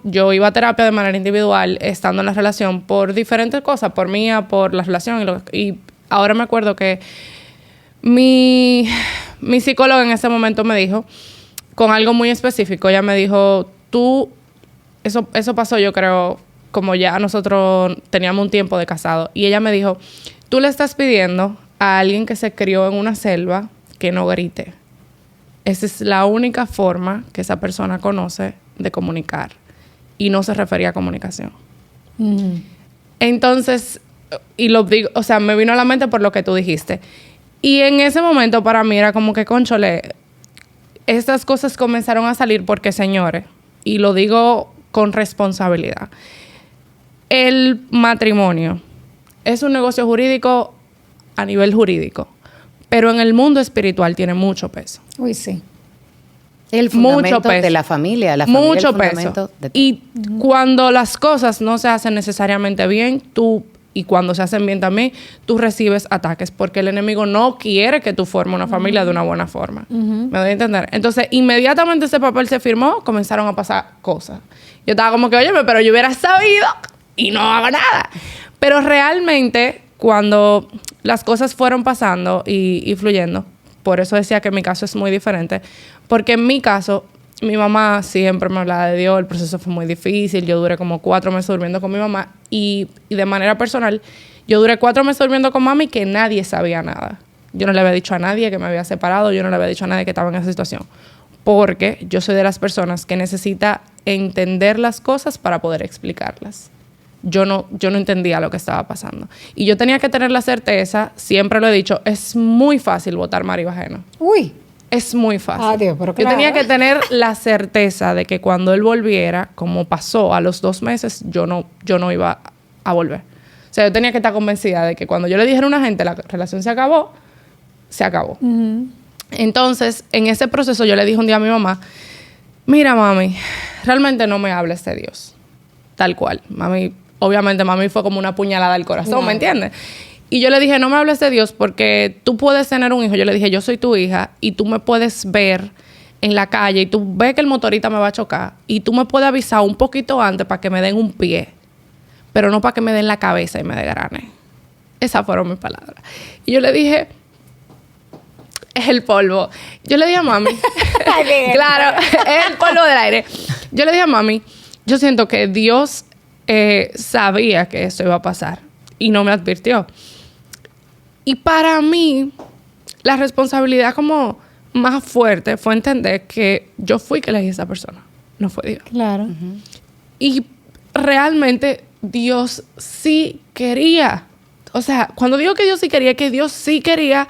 yo iba a terapia de manera individual, estando en la relación, por diferentes cosas, por mía, por la relación, y ahora me acuerdo que mi psicóloga en ese momento me dijo, con algo muy específico, ella me dijo, eso pasó yo creo, como ya nosotros teníamos un tiempo de casado, y ella me dijo, tú le estás pidiendo a alguien que se crió en una selva que no grite. Esa es la única forma que esa persona conoce de comunicar. Y no se refería a comunicación. Entonces, y lo digo, o sea, me vino a la mente por lo que tú dijiste. Y en ese momento para mí era como que, cónchole, estas cosas comenzaron a salir porque, señores, y lo digo con responsabilidad. El matrimonio es un negocio jurídico a nivel jurídico, pero en el mundo espiritual tiene mucho peso. Uy, sí. El fundamento Mucho peso. de la familia es el fundamento de todo. Y cuando las cosas no se hacen necesariamente bien, y cuando se hacen bien también, tú recibes ataques porque el enemigo no quiere que tú formes una familia de una buena forma. ¿Me doy a entender? Entonces, inmediatamente ese papel se firmó, comenzaron a pasar cosas. Yo estaba como que, óyeme, pero yo hubiera sabido y no hago nada. Pero realmente, cuando las cosas fueron pasando y fluyendo, por eso decía que mi caso es muy diferente, porque en mi caso, mi mamá siempre me hablaba de Dios, el proceso fue muy difícil, yo duré como 4 meses durmiendo con mi mamá y de manera personal, yo duré 4 meses durmiendo con mami que nadie sabía nada. Yo no le había dicho a nadie que me había separado, yo no le había dicho a nadie que estaba en esa situación, porque yo soy de las personas que necesita entender las cosas para poder explicarlas. Yo no entendía lo que estaba pasando. Y yo tenía que tener la certeza, siempre lo he dicho, es muy fácil botar marido ajeno. Uy. Es muy fácil. Adiós, pero Yo claro. tenía que tener la certeza de que cuando él volviera, como pasó a los 2 meses, yo no iba a volver. O sea, yo tenía que estar convencida de que cuando yo le dijera a una gente la relación se acabó, se acabó. Entonces, en ese proceso yo le dije un día a mi mamá, mira, mami, realmente no me hables de Dios. Tal cual. Mami, obviamente mami fue como una puñalada al corazón, ¿me entiendes? Y yo le dije, no me hables de Dios porque tú puedes tener un hijo. Yo le dije, yo soy tu hija y tú me puedes ver en la calle y tú ves que el motorista me va a chocar y tú me puedes avisar un poquito antes para que me den un pie, pero no para que me den la cabeza y me desgrane. Esas fueron mis palabras. Y yo le dije, es el polvo. Yo le dije a mami, claro, es el polvo del aire. Yo le dije a mami, yo siento que Dios sabía que eso iba a pasar y no me advirtió. Y para mí, la responsabilidad como más fuerte fue entender que yo fui que elegí a esa persona, no fue Dios. Claro. Y realmente Dios sí quería. O sea, cuando digo que Dios sí quería, que Dios sí quería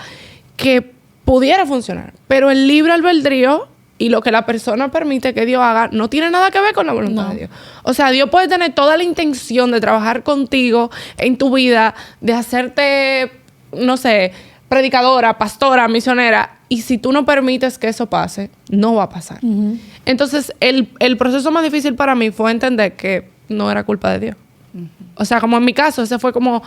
que pudiera funcionar. Pero el libre albedrío y lo que la persona permite que Dios haga no tiene nada que ver con la voluntad de Dios. O sea, Dios puede tener toda la intención de trabajar contigo en tu vida, de hacerte, no sé, predicadora, pastora, misionera. Y si tú no permites que eso pase, no va a pasar. Entonces, el proceso más difícil para mí fue entender que no era culpa de Dios. O sea, como en mi caso, ese fue como...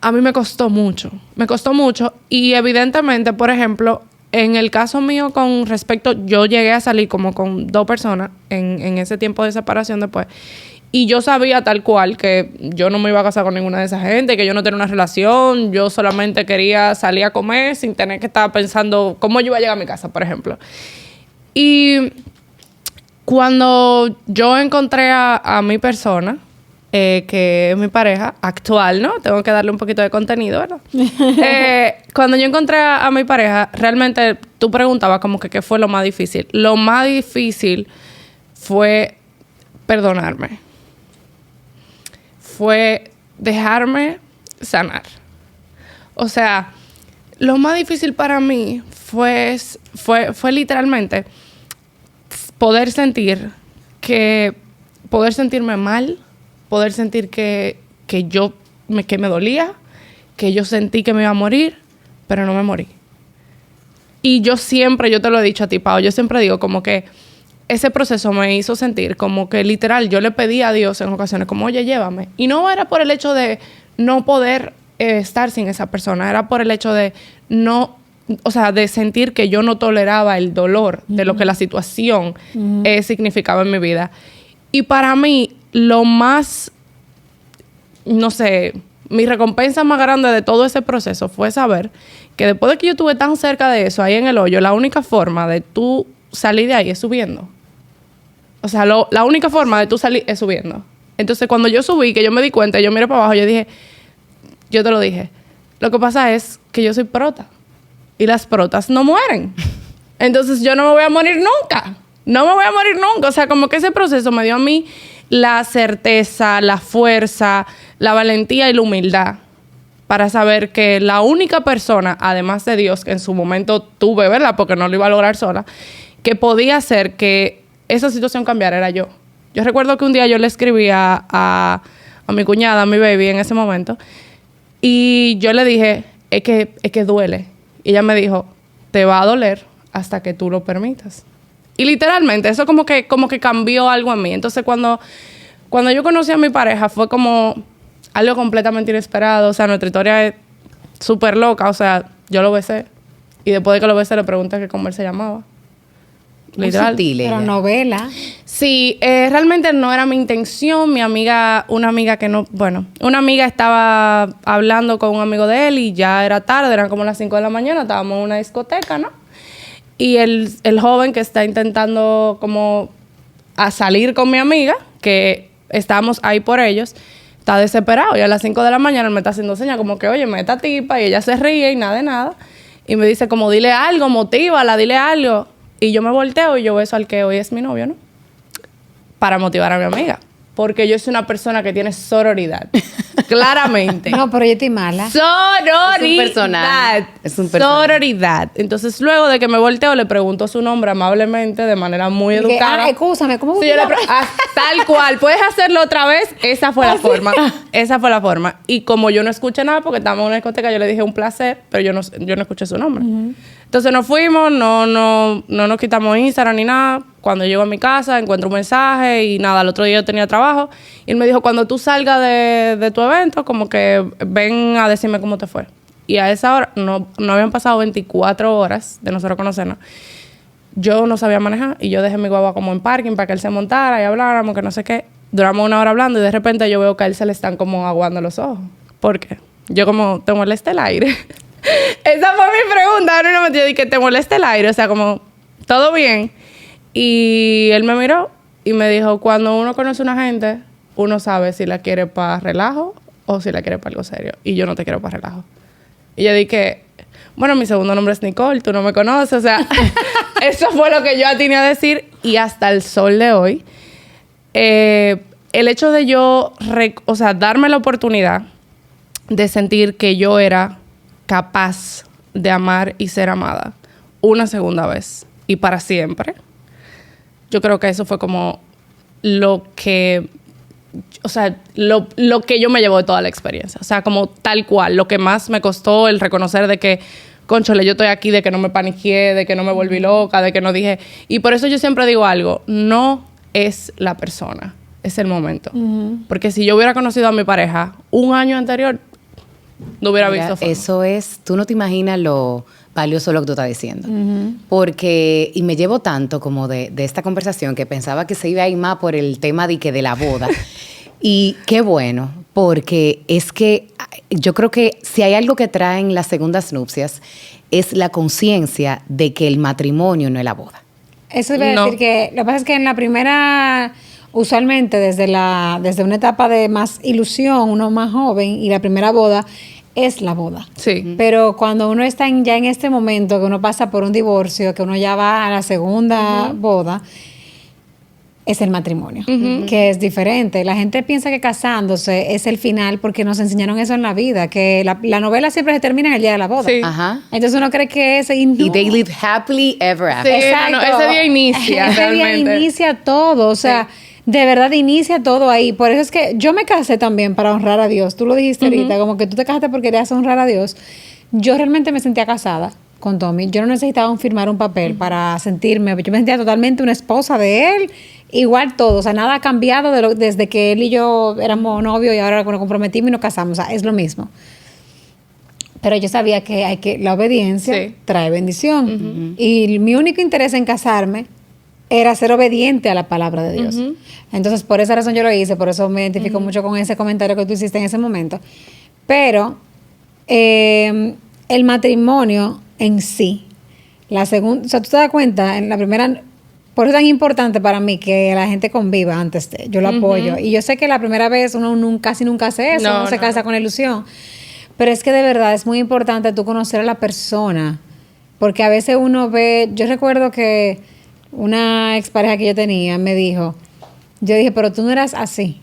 A mí me costó mucho. Me costó mucho. Y evidentemente, por ejemplo, en el caso mío con respecto... Yo llegué a salir como con 2 personas en ese tiempo de separación después. Y yo sabía tal cual que yo no me iba a casar con ninguna de esa gente, que yo no tenía una relación. Yo solamente quería salir a comer sin tener que estar pensando cómo yo iba a llegar a mi casa, por ejemplo. Y cuando yo encontré a mi persona... que es mi pareja actual, ¿no? Tengo que darle un poquito de contenido, ¿verdad? Cuando yo encontré a mi pareja, realmente tú preguntabas como que qué fue lo más difícil. Lo más difícil fue perdonarme. Fue dejarme sanar. O sea, lo más difícil para mí fue literalmente poder sentirme mal, poder sentir que me dolía, que yo sentí que me iba a morir, pero no me morí. Y yo te lo he dicho a ti, Pau, yo siempre digo como que ese proceso me hizo sentir como que literal, yo le pedí a Dios en ocasiones como, oye, llévame. Y no era por el hecho de no poder estar sin esa persona, era por el hecho de no... O sea, de sentir que yo no toleraba el dolor de lo que la situación significaba en mi vida. Y para mí, lo más, no sé, mi recompensa más grande de todo ese proceso fue saber que después de que yo estuve tan cerca de eso, ahí en el hoyo, la única forma de tú salir de ahí es subiendo. O sea, la única forma de tú salir es subiendo. Entonces, cuando yo subí, que yo me di cuenta, yo miré para abajo, yo te lo dije, lo que pasa es que yo soy prota. Y las protas no mueren. Entonces, yo no me voy a morir nunca. No me voy a morir nunca. O sea, como que ese proceso me dio a mí la certeza, la fuerza, la valentía y la humildad para saber que la única persona, además de Dios, que en su momento tuve, ¿verdad? Porque no lo iba a lograr sola, que podía hacer que esa situación cambiara era yo. Yo recuerdo que un día yo le escribí a mi cuñada, a mi baby en ese momento, y yo le dije, es que duele. Y ella me dijo, te va a doler hasta que tú lo permitas. Y literalmente, eso como que cambió algo en mí. Entonces, cuando yo conocí a mi pareja, fue como algo completamente inesperado. O sea, nuestra historia es súper loca. O sea, yo lo besé. Y después de que lo besé, le pregunté que cómo él se llamaba. Literal. Pero novela. Sí, realmente no era mi intención. Una amiga estaba hablando con un amigo de él y ya era tarde, eran como las 5 de la mañana, estábamos en una discoteca, ¿no? Y el joven que está intentando como a salir con mi amiga, que estábamos ahí por ellos, está desesperado. Y a las 5 de la mañana él me está haciendo señas como que, oye, esta tipa, y ella se ríe y nada de nada. Y me dice como, dile algo, motívala, dile algo. Y yo me volteo y yo beso al que hoy es mi novio, ¿no? Para motivar a mi amiga. Porque yo soy una persona que tiene sororidad. Claramente. No, pero yo estoy mala. Sororidad. Es un personaje. Es un personaje. Sororidad. Entonces, luego de que me volteo, le pregunto su nombre amablemente, de manera muy educada. Escúchame, ¿cómo Sí, tal cual. ¿Puedes hacerlo otra vez? Esa fue la forma. Esa fue la forma. Y como yo no escuché nada, porque estábamos en una discoteca, yo le dije un placer, pero yo no escuché su nombre. Entonces nos fuimos, no nos quitamos Instagram ni nada. Cuando llego a mi casa, encuentro un mensaje y nada, al otro día yo tenía trabajo. Y él me dijo, cuando tú salgas de tu evento, como que ven a decirme cómo te fue. Y a esa hora, no habían pasado 24 horas de nosotros conocernos. Yo no sabía manejar y yo dejé mi guagua como en parking para que él se montara y habláramos, que no sé qué. Duramos 1 hora hablando y de repente yo veo que a él se le están como aguando los ojos. ¿Por qué? Yo como, ¿te molesta el aire? Esa fue mi pregunta. Ahora no me dije que te molesta el aire. O sea, como, ¿todo bien? Y él me miró y me dijo, cuando uno conoce a una gente, uno sabe si la quiere para relajo o si la quiere para algo serio. Y yo no te quiero para relajo. Y yo dije, bueno, mi segundo nombre es Nicole, tú no me conoces. O sea, eso fue lo que yo atiné a decir. Y hasta el sol de hoy, el hecho de yo, darme la oportunidad de sentir que yo era capaz de amar y ser amada una segunda vez y para siempre, yo creo que eso fue como lo que yo me llevo de toda la experiencia. O sea, como tal cual, lo que más me costó el reconocer de que, cónchale, yo estoy aquí, de que no me paniqué, de que no me volví loca, de que no dije... Y por eso yo siempre digo algo, no es la persona, es el momento. Porque si yo hubiera conocido a mi pareja un año anterior, no hubiera visto forma. Eso es, tú no te imaginas lo valioso lo que tú estás diciendo. Porque, y me llevo tanto como de esta conversación que pensaba que se iba a ir más por el tema de la boda. Y qué bueno, porque es que yo creo que si hay algo que traen las segundas nupcias es la conciencia de que el matrimonio no es la boda. Eso iba a decir que lo que pasa es que en la primera, usualmente desde una etapa de más ilusión, uno más joven, y la primera boda es la boda. Sí. Pero cuando uno está ya en este momento, que uno pasa por un divorcio, que uno ya va a la segunda boda, es el matrimonio, que es diferente. La gente piensa que casándose es el final porque nos enseñaron eso en la vida, que la novela siempre se termina en el día de la boda. Sí. Ajá. Entonces uno cree que es... Y, no. Y they live happily ever after. Sí, Exacto. ese día inicia Ese realmente. día inicia todo, o sea... Sí. De verdad inicia todo ahí. Por eso es que yo me casé también para honrar a Dios. Tú lo dijiste ahorita, como que tú te casaste porque querías honrar a Dios. Yo realmente me sentía casada con Tommy. Yo no necesitaba firmar un papel para sentirme. Yo me sentía totalmente una esposa de él. Igual todo. O sea, nada ha cambiado desde que él y yo éramos novios y ahora nos comprometimos y nos casamos. O sea, es lo mismo. Pero yo sabía que la obediencia trae bendición. Y mi único interés en casarme era ser obediente a la palabra de Dios. Entonces, por esa razón yo lo hice, por eso me identifico mucho con ese comentario que tú hiciste en ese momento. Pero el matrimonio en sí, la segunda, o sea, tú te das cuenta, en la primera, por eso es tan importante para mí que la gente conviva antes de, yo lo apoyo. Y yo sé que la primera vez uno casi nunca hace eso, uno se casa con ilusión. Pero es que de verdad es muy importante tú conocer a la persona, porque a veces uno ve, yo recuerdo que una expareja que yo tenía me dijo, yo dije, pero tú no eras así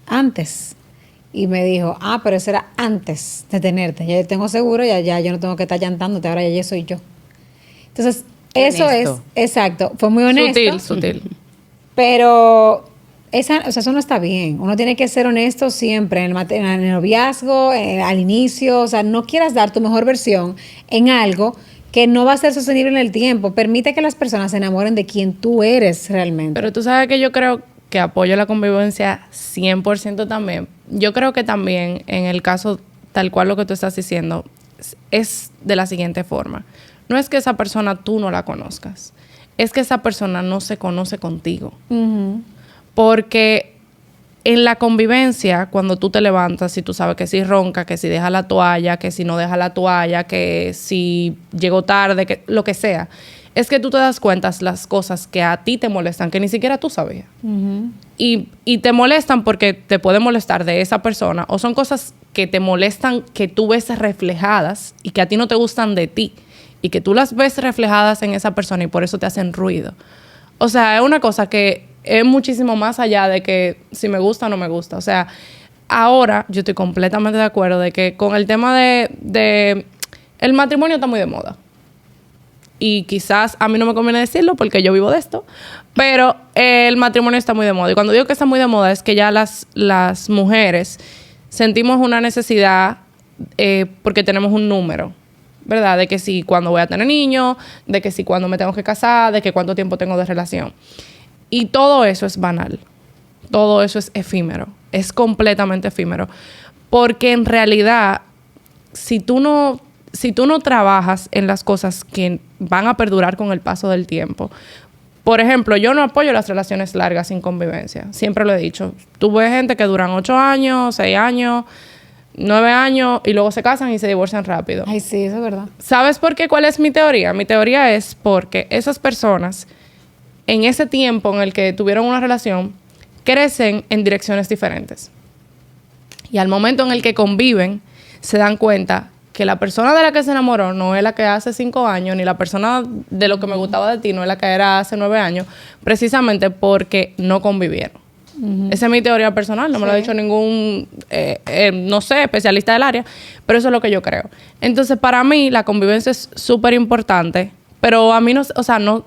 antes. Y me dijo, pero eso era antes de tenerte. Ya yo tengo seguro, ya yo no tengo que estar llantándote, ahora ya soy yo. Entonces, Eso Honesto. es, exacto, fue muy honesto. Sutil. Pero eso no está bien. Uno tiene que ser honesto siempre en el noviazgo, al inicio. O sea, no quieras dar tu mejor versión en algo que no va a ser sostenible en el tiempo. Permite que las personas se enamoren de quien tú eres realmente. Pero tú sabes que yo creo que apoyo la convivencia 100% también. Yo creo que también en el caso tal cual lo que tú estás diciendo es de la siguiente forma. No es que esa persona tú no la conozcas. Es que esa persona no se conoce contigo. Ujú. Porque en la convivencia, cuando tú te levantas y tú sabes que si ronca, que si deja la toalla, que si no deja la toalla, que si llegó tarde, que lo que sea, es que tú te das cuenta las cosas que a ti te molestan, que ni siquiera tú sabías. Ujú. Y te molestan porque te puede molestar de esa persona, o son cosas que te molestan que tú ves reflejadas y que a ti no te gustan de ti, y que tú las ves reflejadas en esa persona y por eso te hacen ruido. O sea, es una cosa que es muchísimo más allá de que si me gusta o no me gusta. O sea, ahora yo estoy completamente de acuerdo de que con el tema de el matrimonio está muy de moda. Y quizás a mí no me conviene decirlo porque yo vivo de esto, pero el matrimonio está muy de moda. Y cuando digo que está muy de moda es que ya las mujeres sentimos una necesidad porque tenemos un número, ¿verdad? De que si cuando voy a tener niños, de que si cuando me tengo que casar, de que cuánto tiempo tengo de relación. Y todo eso es banal. Todo eso es efímero. Es completamente efímero. Porque en realidad, si tú no trabajas en las cosas que van a perdurar con el paso del tiempo. Por ejemplo, yo no apoyo las relaciones largas sin convivencia. Siempre lo he dicho. Tú ves gente que duran 8 años, 6 años, 9 años y luego se casan y se divorcian rápido. Ay, sí, eso es verdad. ¿Sabes por qué? ¿Cuál es mi teoría? Mi teoría es porque esas personas, en ese tiempo en el que tuvieron una relación, crecen en direcciones diferentes. Y al momento en el que conviven, se dan cuenta que la persona de la que se enamoró no es la que hace 5 años, ni la persona de lo que me gustaba de ti no es la que era hace 9 años, precisamente porque no convivieron. Esa es mi teoría personal, no me lo ha dicho ningún, no sé, especialista del área, pero eso es lo que yo creo. Entonces, para mí, la convivencia es súper importante, pero a mí no, o sea, no,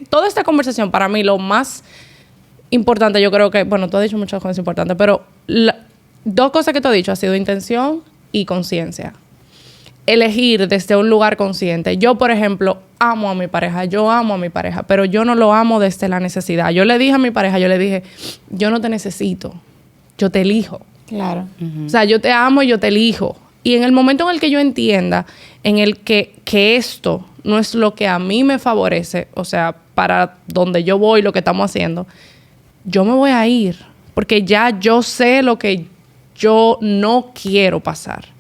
toda esta conversación, para mí, lo más importante, yo creo que, bueno, tú has dicho muchas cosas importantes, pero dos cosas que tú has dicho ha sido intención y conciencia. Elegir desde un lugar consciente. Yo, por ejemplo, amo a mi pareja, pero yo no lo amo desde la necesidad. Yo le dije a mi pareja, yo no te necesito, yo te elijo. Claro. O sea, yo te amo y yo te elijo. Y en el momento en el que yo entienda en el que esto no es lo que a mí me favorece, o sea, para donde yo voy, lo que estamos haciendo, yo me voy a ir. Porque ya yo sé lo que yo no quiero pasar.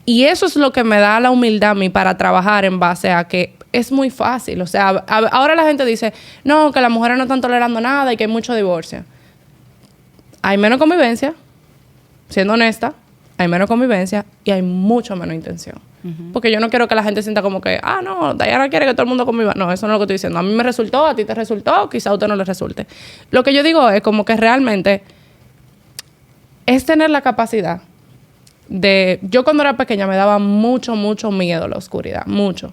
Y eso es lo que me da la humildad a mí para trabajar en base a que es muy fácil. O sea, ahora la gente dice, no, que las mujeres no están tolerando nada y que hay mucho divorcio. Hay menos convivencia, siendo honesta, hay menos convivencia y hay mucho menos intención. Porque yo no quiero que la gente sienta como que, no, Diana quiere que todo el mundo conviva. No, eso no es lo que estoy diciendo. A mí me resultó, a ti te resultó, quizá a usted no le resulte. Lo que yo digo es como que realmente es tener la capacidad yo cuando era pequeña me daba mucho miedo la oscuridad, mucho.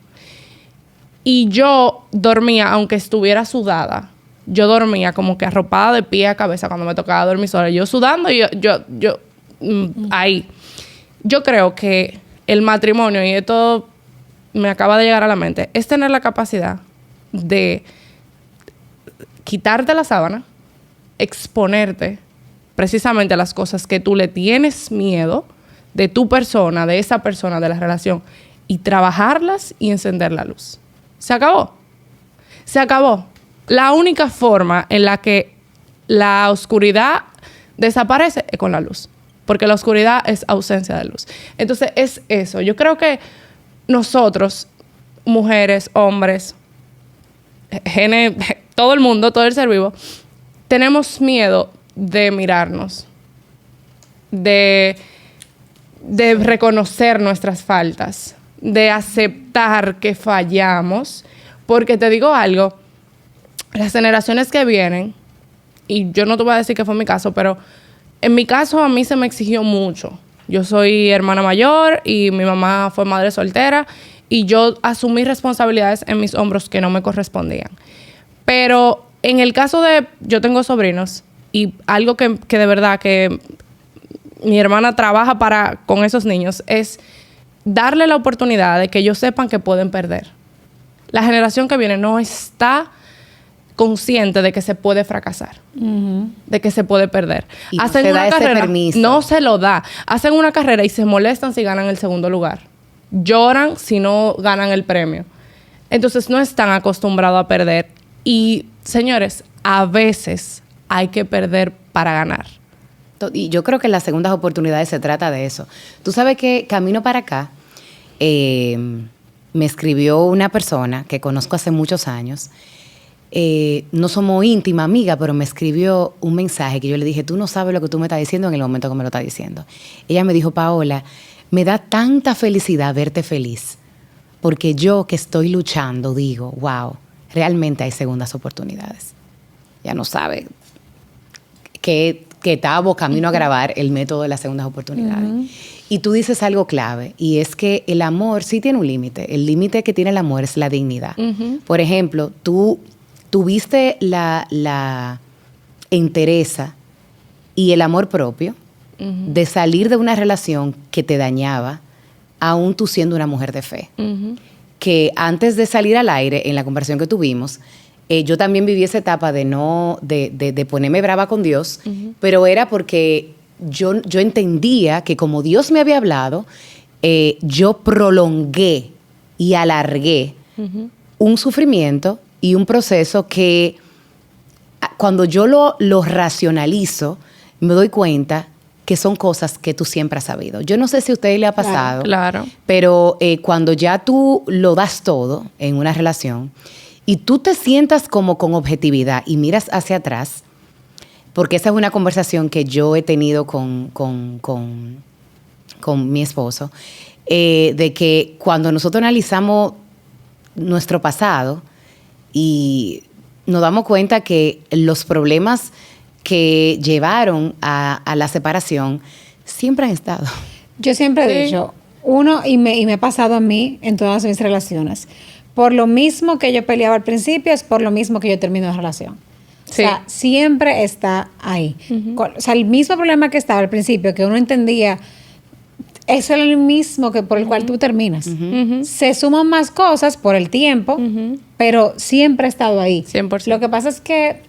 Y yo dormía, aunque estuviera sudada, yo dormía como que arropada de pie a cabeza cuando me tocaba dormir sola. Yo sudando y ahí. Yo creo que el matrimonio, y esto me acaba de llegar a la mente, es tener la capacidad de quitarte la sábana, exponerte precisamente a las cosas que tú le tienes miedo, de tu persona, de esa persona, de la relación, y trabajarlas y encender la luz. Se acabó. Se acabó. La única forma en la que la oscuridad desaparece es con la luz, porque la oscuridad es ausencia de luz. Entonces es eso. Yo creo que nosotros, mujeres, hombres, todo el mundo, todo el ser vivo, tenemos miedo de mirarnos, de reconocer nuestras faltas, de aceptar que fallamos, porque te digo algo, las generaciones que vienen, y yo no te voy a decir que fue mi caso, pero en mi caso a mí se me exigió mucho. Yo soy hermana mayor y mi mamá fue madre soltera y yo asumí responsabilidades en mis hombros que no me correspondían. Pero en el caso de... Yo tengo sobrinos y algo que de verdad que mi hermana trabaja con esos niños es darle la oportunidad de que ellos sepan que pueden perder. La generación que viene no está consciente de que se puede fracasar, de que se puede perder. Y hacen no se una da ese carrera, permiso. no se lo da. Hacen una carrera y se molestan si ganan el segundo lugar. Lloran si no ganan el premio. Entonces no están acostumbrados a perder. Y, señores, a veces hay que perder para ganar. Y yo creo que en las segundas oportunidades se trata de eso. Tú sabes que camino para acá, me escribió una persona que conozco hace muchos años. No somos íntima amiga, pero me escribió un mensaje que yo le dije, tú no sabes lo que tú me estás diciendo en el momento que me lo estás diciendo. Ella me dijo, Paola, me da tanta felicidad verte feliz, porque yo que estoy luchando digo, wow, realmente hay segundas oportunidades. Ya no sabe que estaba camino a grabar el método de las segundas oportunidades. Y tú dices algo clave, y es que el amor sí tiene un límite. El límite que tiene el amor es la dignidad. Por ejemplo, tú tuviste la entereza y el amor propio de salir de una relación que te dañaba, aún tú siendo una mujer de fe. Que antes de salir al aire, en la conversación que tuvimos, yo también viví esa etapa de ponerme brava con Dios, pero era porque yo entendía que como Dios me había hablado, yo prolongué y alargué un sufrimiento y un proceso que cuando yo lo racionalizo, me doy cuenta que son cosas que tú siempre has sabido. Yo no sé si a usted le ha pasado, Claro. pero cuando ya tú lo das todo en una relación y tú te sientas como con objetividad y miras hacia atrás, porque esa es una conversación que yo he tenido con mi esposo, de que cuando nosotros analizamos nuestro pasado y nos damos cuenta que los problemas que llevaron a la separación siempre han estado. Yo siempre he dicho, y me ha pasado a mí en todas mis relaciones, por lo mismo que yo peleaba al principio, es por lo mismo que yo termino la relación. Sí. O sea, siempre está ahí. O sea, el mismo problema que estaba al principio, que uno entendía, eso es el mismo que por el cual tú terminas. Se suman más cosas por el tiempo, pero siempre ha estado ahí. 100%. Lo que pasa es que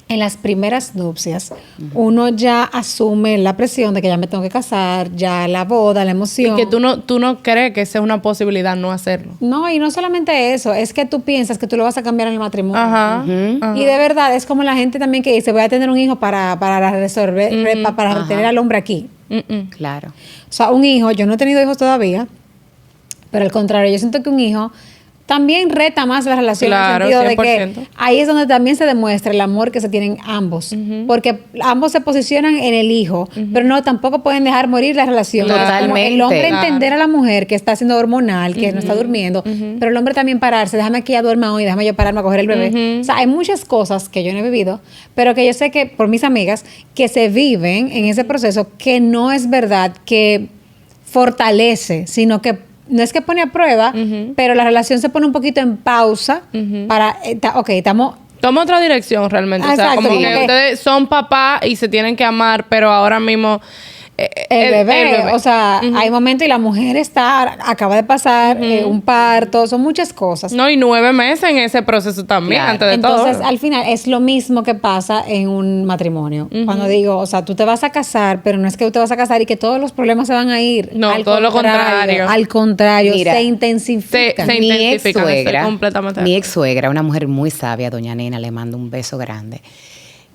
en las primeras nupcias, uno ya asume la presión de que ya me tengo que casar, ya la boda, la emoción. Y que tú no crees que esa es una posibilidad no hacerlo. No, y no solamente eso, es que tú piensas que tú lo vas a cambiar en el matrimonio. Ajá. Y de verdad, es como la gente también que dice, voy a tener un hijo para resolver, para tener al hombre aquí. Claro. O sea, un hijo, yo no he tenido hijos todavía, pero al contrario, yo siento que un hijo también reta más la relación, Claro, en el sentido 100%. de que ahí es donde también se demuestra el amor que se tienen ambos, porque ambos se posicionan en el hijo, pero no, tampoco pueden dejar morir la relación. Claro. Es como Totalmente. el hombre Claro. entender a la mujer que está siendo hormonal, que no está durmiendo, pero el hombre también pararse, déjame que ella duerma hoy, déjame yo pararme a coger el bebé. O sea, hay muchas cosas que yo no he vivido, pero que yo sé que por mis amigas que se viven en ese proceso, que no es verdad que fortalece, sino que no es que pone a prueba, pero la relación se pone un poquito en pausa para, estamos... Toma otra dirección realmente. O sea, Exacto, como sí. que ustedes son papá y se tienen que amar, pero ahora mismo... El bebé. O sea, hay momentos y la mujer acaba de pasar un parto, son muchas cosas. No, y 9 meses en ese proceso también, Claro. antes de Entonces, todo. al final, es lo mismo que pasa en un matrimonio. Cuando digo, o sea, tú te vas a casar, pero no es que tú te vas a casar y que todos los problemas se van a ir. No, Al todo lo contrario. Al contrario, Mira, se intensifican. se Mi intensifican, estoy ex-suegra, completamente de mi acuerdo. ex-suegra, una mujer muy sabia, doña Nena, le mando un beso grande.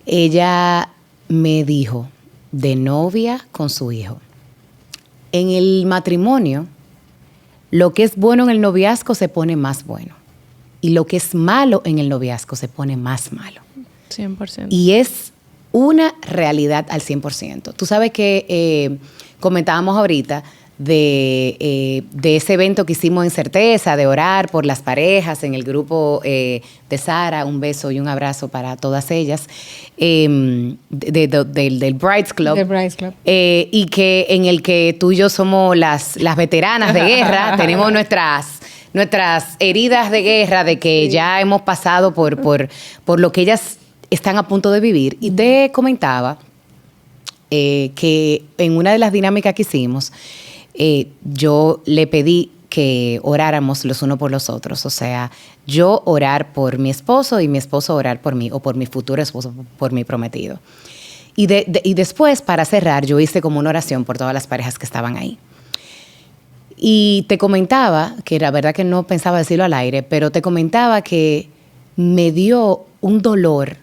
Ella me dijo, de novia con su hijo, en el matrimonio, lo que es bueno en el noviazgo se pone más bueno. Y lo que es malo en el noviazgo se pone más malo. 100%. Y es una realidad al 100%. Tú sabes que comentábamos ahorita de ese evento que hicimos en Certeza, de orar por las parejas en el grupo de Sara. Un beso y un abrazo para todas ellas. Del Brides Club. Del Brides Club. Y que en el que tú y yo somos las veteranas de guerra. Tenemos nuestras nuestras heridas de guerra, de que ya hemos pasado por lo que ellas están a punto de vivir. Y te comentaba que en una de las dinámicas que hicimos, yo le pedí que oráramos los unos por los otros. O sea, yo orar por mi esposo y mi esposo orar por mí, o por mi futuro esposo, por mi prometido. Y después, para cerrar, yo hice como una oración por todas las parejas que estaban ahí. Y te comentaba, que la verdad que no pensaba decirlo al aire, pero te comentaba que me dio un dolor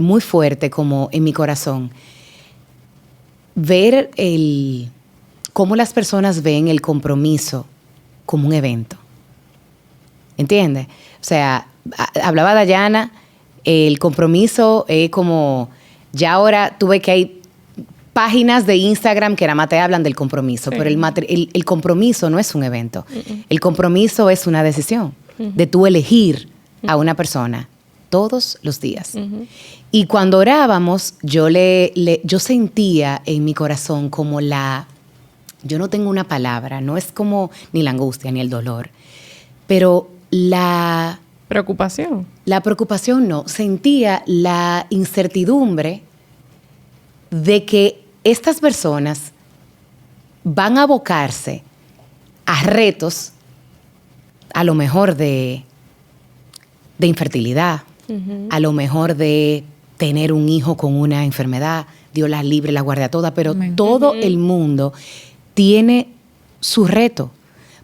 muy fuerte como en mi corazón ver cómo las personas ven el compromiso como un evento. ¿Entiendes? O sea, hablaba Dayana, el compromiso es como, ya ahora tú ves que hay páginas de Instagram que nada más te hablan del compromiso, sí. Pero el compromiso no es un evento. El compromiso es una decisión de tú elegir a una persona todos los días. Y cuando orábamos, yo sentía en mi corazón como yo no tengo una palabra, no es como ni la angustia ni el dolor, pero la preocupación. La preocupación no, sentía la incertidumbre de que estas personas van a abocarse a retos, a lo mejor de infertilidad, a lo mejor de tener un hijo con una enfermedad, Dios la libre, la guarde a toda, pero todo el mundo tiene su reto.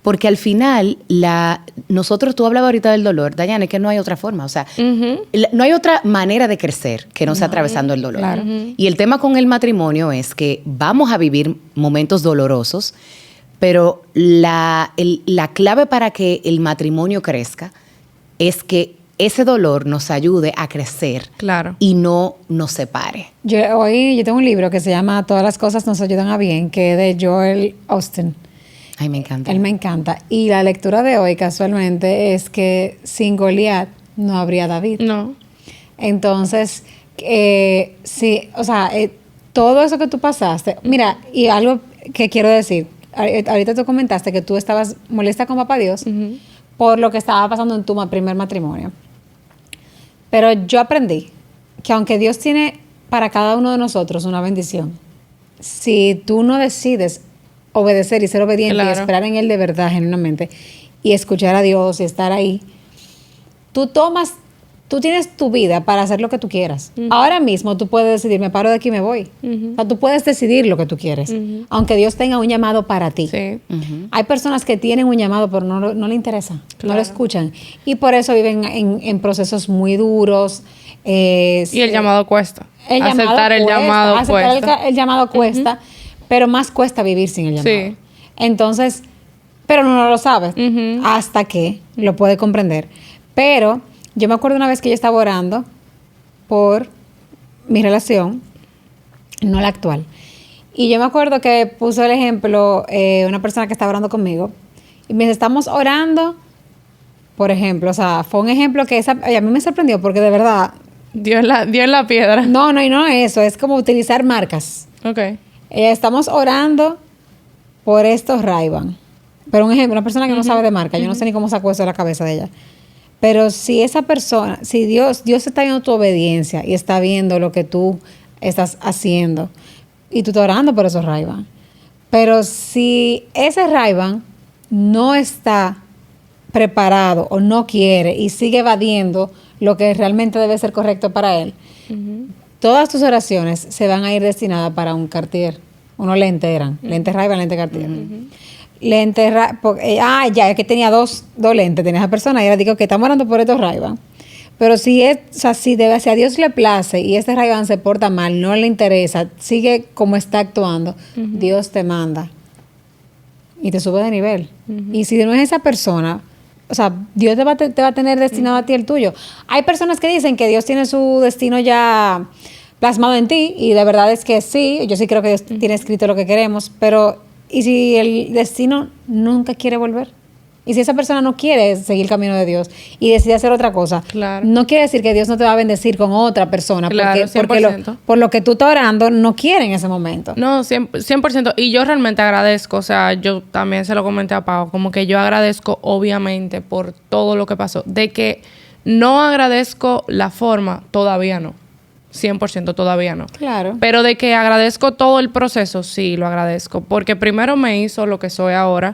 Porque al final, tú hablabas ahorita del dolor, Dayana, es que no hay otra forma. O sea, no hay otra manera de crecer que no sea atravesando el dolor. Claro. Y el tema con el matrimonio es que vamos a vivir momentos dolorosos, pero la clave para que el matrimonio crezca es que ese dolor nos ayude a crecer, claro, y no nos separe. Yo tengo un libro que se llama Todas las cosas nos ayudan a bien, que es de Joel Austin. Ay, me encanta. Él me encanta. Y la lectura de hoy, casualmente, es que sin Goliat no habría David. No. Entonces, sí, o sea, todo eso que tú pasaste. Mira, y algo que quiero decir. Ahorita tú comentaste que tú estabas molesta con Papá Dios por lo que estaba pasando en tu primer matrimonio. Pero yo aprendí que aunque Dios tiene para cada uno de nosotros una bendición, si tú no decides obedecer y ser obediente, claro, y esperar en Él de verdad, genuinamente, y escuchar a Dios y estar ahí, tú tienes tu vida para hacer lo que tú quieras. Ahora mismo tú puedes decidir, me paro de aquí y me voy. O sea, tú puedes decidir lo que tú quieres, aunque Dios tenga un llamado para ti. Sí. Hay personas que tienen un llamado, pero no le interesa, claro, no lo escuchan. Y por eso viven en procesos muy duros. Y el llamado cuesta. Aceptar el llamado cuesta. Pero más cuesta vivir sin el llamado. Sí. Entonces, pero no lo sabes hasta que lo puedes comprender. Pero yo me acuerdo una vez que yo estaba orando por mi relación, no la actual. Y yo me acuerdo que puso el ejemplo una persona que estaba orando conmigo. Y me dice, estamos orando, por ejemplo. O sea, fue un ejemplo que a mí me sorprendió porque de verdad... Dio en la piedra. No eso. Es como utilizar marcas. Ok. Estamos orando por estos Ray-Ban. Pero un ejemplo, una persona que no sabe de marca, yo no sé ni cómo sacó eso de la cabeza de ella. Pero si esa persona, si Dios está viendo tu obediencia y está viendo lo que tú estás haciendo, y tú estás orando por esos Ray-Ban. Pero si ese Ray-Ban no está preparado o no quiere y sigue evadiendo lo que realmente debe ser correcto para él, todas tus oraciones se van a ir destinadas para un Cartier. Unos lentes eran. Lentes Ray-Ban, lentes Cartier. Lentes Ray-Ban. Es que tenía dos lentes. Tenía esa persona y era digo que estamos orando por estos Ray-Ban. Pero si a Dios le place y este Ray-Ban se porta mal, no le interesa, sigue como está actuando, Dios te manda y te sube de nivel. Y si no es esa persona, o sea, Dios te va a tener destinado a ti el tuyo. Hay personas que dicen que Dios tiene su destino ya plasmado en ti, y de verdad es que sí, yo sí creo que Dios tiene escrito lo que queremos, pero ¿y si el destino nunca quiere volver? Y si esa persona no quiere seguir el camino de Dios y decide hacer otra cosa, Claro. no quiere decir que Dios no te va a bendecir con otra persona. Claro, porque 100%. por lo que tú estás orando, no quiere en ese momento. No, 100%. Y yo realmente agradezco, o sea, yo también se lo comenté a Pau, como que yo agradezco obviamente por todo lo que pasó. De que no agradezco la forma, todavía no. 100% todavía no. Claro. Pero de que agradezco todo el proceso, sí, lo agradezco. Porque primero me hizo lo que soy ahora.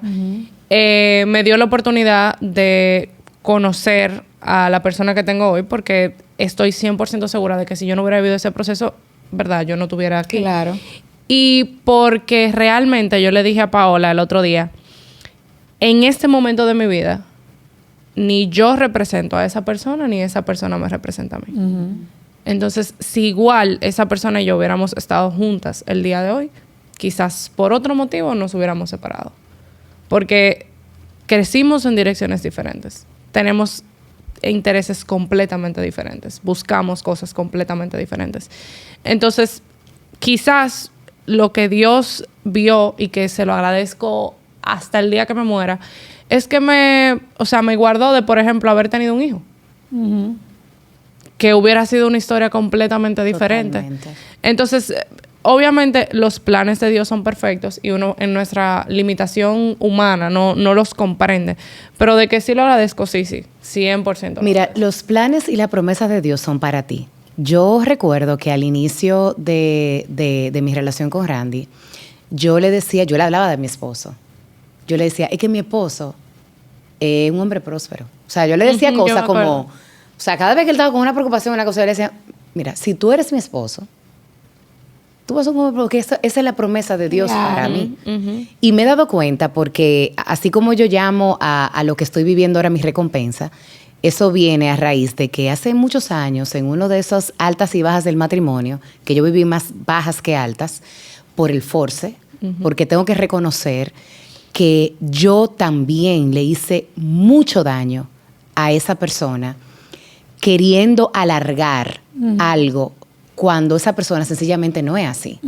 Me dio la oportunidad de conocer a la persona que tengo hoy, porque estoy 100% segura de que si yo no hubiera vivido ese proceso, verdad, yo no estuviera aquí. Claro. Y porque realmente yo le dije a Paola el otro día, en este momento de mi vida, ni yo represento a esa persona, ni esa persona me representa a mí. Entonces, si igual esa persona y yo hubiéramos estado juntas el día de hoy, quizás por otro motivo nos hubiéramos separado. Porque crecimos en direcciones diferentes. Tenemos intereses completamente diferentes. Buscamos cosas completamente diferentes. Entonces, quizás lo que Dios vio y que se lo agradezco hasta el día que me muera, es que me guardó de, por ejemplo, haber tenido un hijo. Que hubiera sido una historia completamente diferente. Totalmente. Entonces, obviamente los planes de Dios son perfectos y uno en nuestra limitación humana no los comprende. Pero de que sí lo agradezco, sí, 100%. Mira, los planes y las promesas de Dios son para ti. Yo recuerdo que al inicio de mi relación con Randy, yo le hablaba de mi esposo. Yo le decía, es que mi esposo es un hombre próspero. O sea, yo le decía Yo me cosas acuerdo. como... O sea, cada vez que él estaba con una preocupación, una cosa, yo le decía, mira, si tú eres mi esposo, tú vas a un hombre, porque esa es la promesa de Dios Claro. para mí. Y me he dado cuenta porque así como yo llamo a lo que estoy viviendo ahora mi recompensa, eso viene a raíz de que hace muchos años, en uno de esos altas y bajas del matrimonio, que yo viví más bajas que altas, por el force, porque tengo que reconocer que yo también le hice mucho daño a esa persona queriendo alargar algo cuando esa persona sencillamente no es así.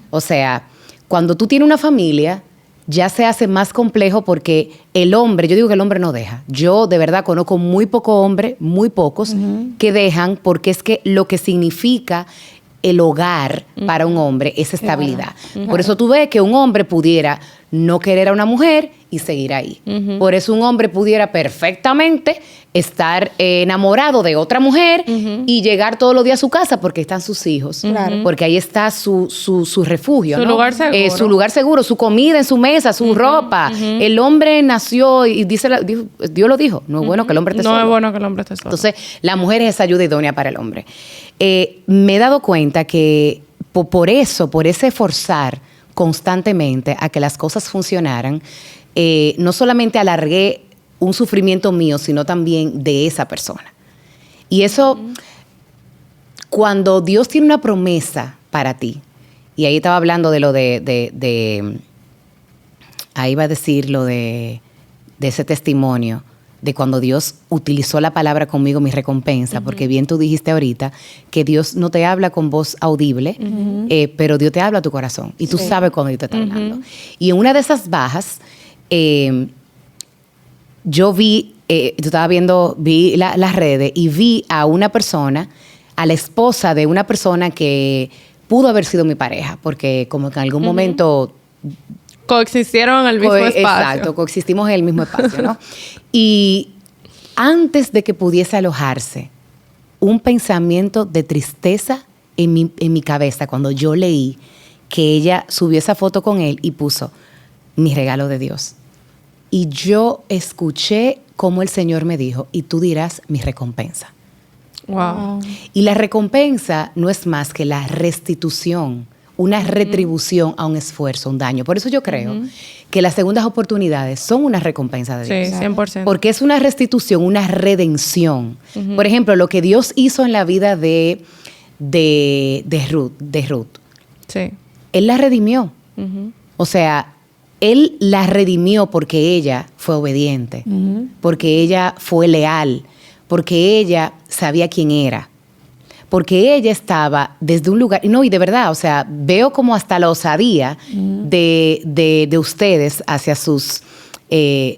O sea, cuando tú tienes una familia, ya se hace más complejo porque el hombre, yo digo que el hombre no deja. Yo de verdad conozco muy poco hombre, muy pocos, que dejan, porque es que lo que significa el hogar para un hombre es estabilidad. Por eso tú ves que un hombre pudiera no querer a una mujer y seguir ahí. Por eso un hombre pudiera perfectamente estar enamorado de otra mujer y llegar todos los días a su casa porque están sus hijos. Porque ahí está su refugio. Su ¿no? lugar seguro. Su lugar seguro, su comida en su mesa, su ropa. El hombre nació y Dios lo dijo, no es bueno que el hombre esté solo. No es bueno que el hombre esté solo. Entonces, la mujer es esa ayuda idónea para el hombre. Me he dado cuenta que por ese forzar constantemente a que las cosas funcionaran, no solamente alargué un sufrimiento mío, sino también de esa persona. Y eso, cuando Dios tiene una promesa para ti, y ahí estaba hablando de lo ahí va a decir lo de ese testimonio, de cuando Dios utilizó la palabra conmigo, mi recompensa, porque bien tú dijiste ahorita que Dios no te habla con voz audible, pero Dios te habla a tu corazón y tú sabes cuando Dios te está hablando. Y en una de esas bajas, yo vi las redes y vi a una persona, a la esposa de una persona que pudo haber sido mi pareja, porque como que en algún momento... Coexistieron en el mismo espacio. Exacto, coexistimos en el mismo espacio, ¿no? Y antes de que pudiese alojarse, un pensamiento de tristeza en mi cabeza cuando yo leí que ella subió esa foto con él y puso mi regalo de Dios. Y yo escuché cómo el Señor me dijo, y tú dirás mi recompensa. Wow. Y la recompensa no es más que la restitución, una retribución a un esfuerzo, un daño. Por eso yo creo que las segundas oportunidades son una recompensa de Dios. Sí, 100%. Porque es una restitución, una redención. Por ejemplo, lo que Dios hizo en la vida de Ruth. Sí. Él la redimió. O sea, Él la redimió porque ella fue obediente, porque ella fue leal, porque ella sabía quién era. Porque ella estaba desde un lugar, no, y de verdad, o sea, veo como hasta la osadía de ustedes hacia sus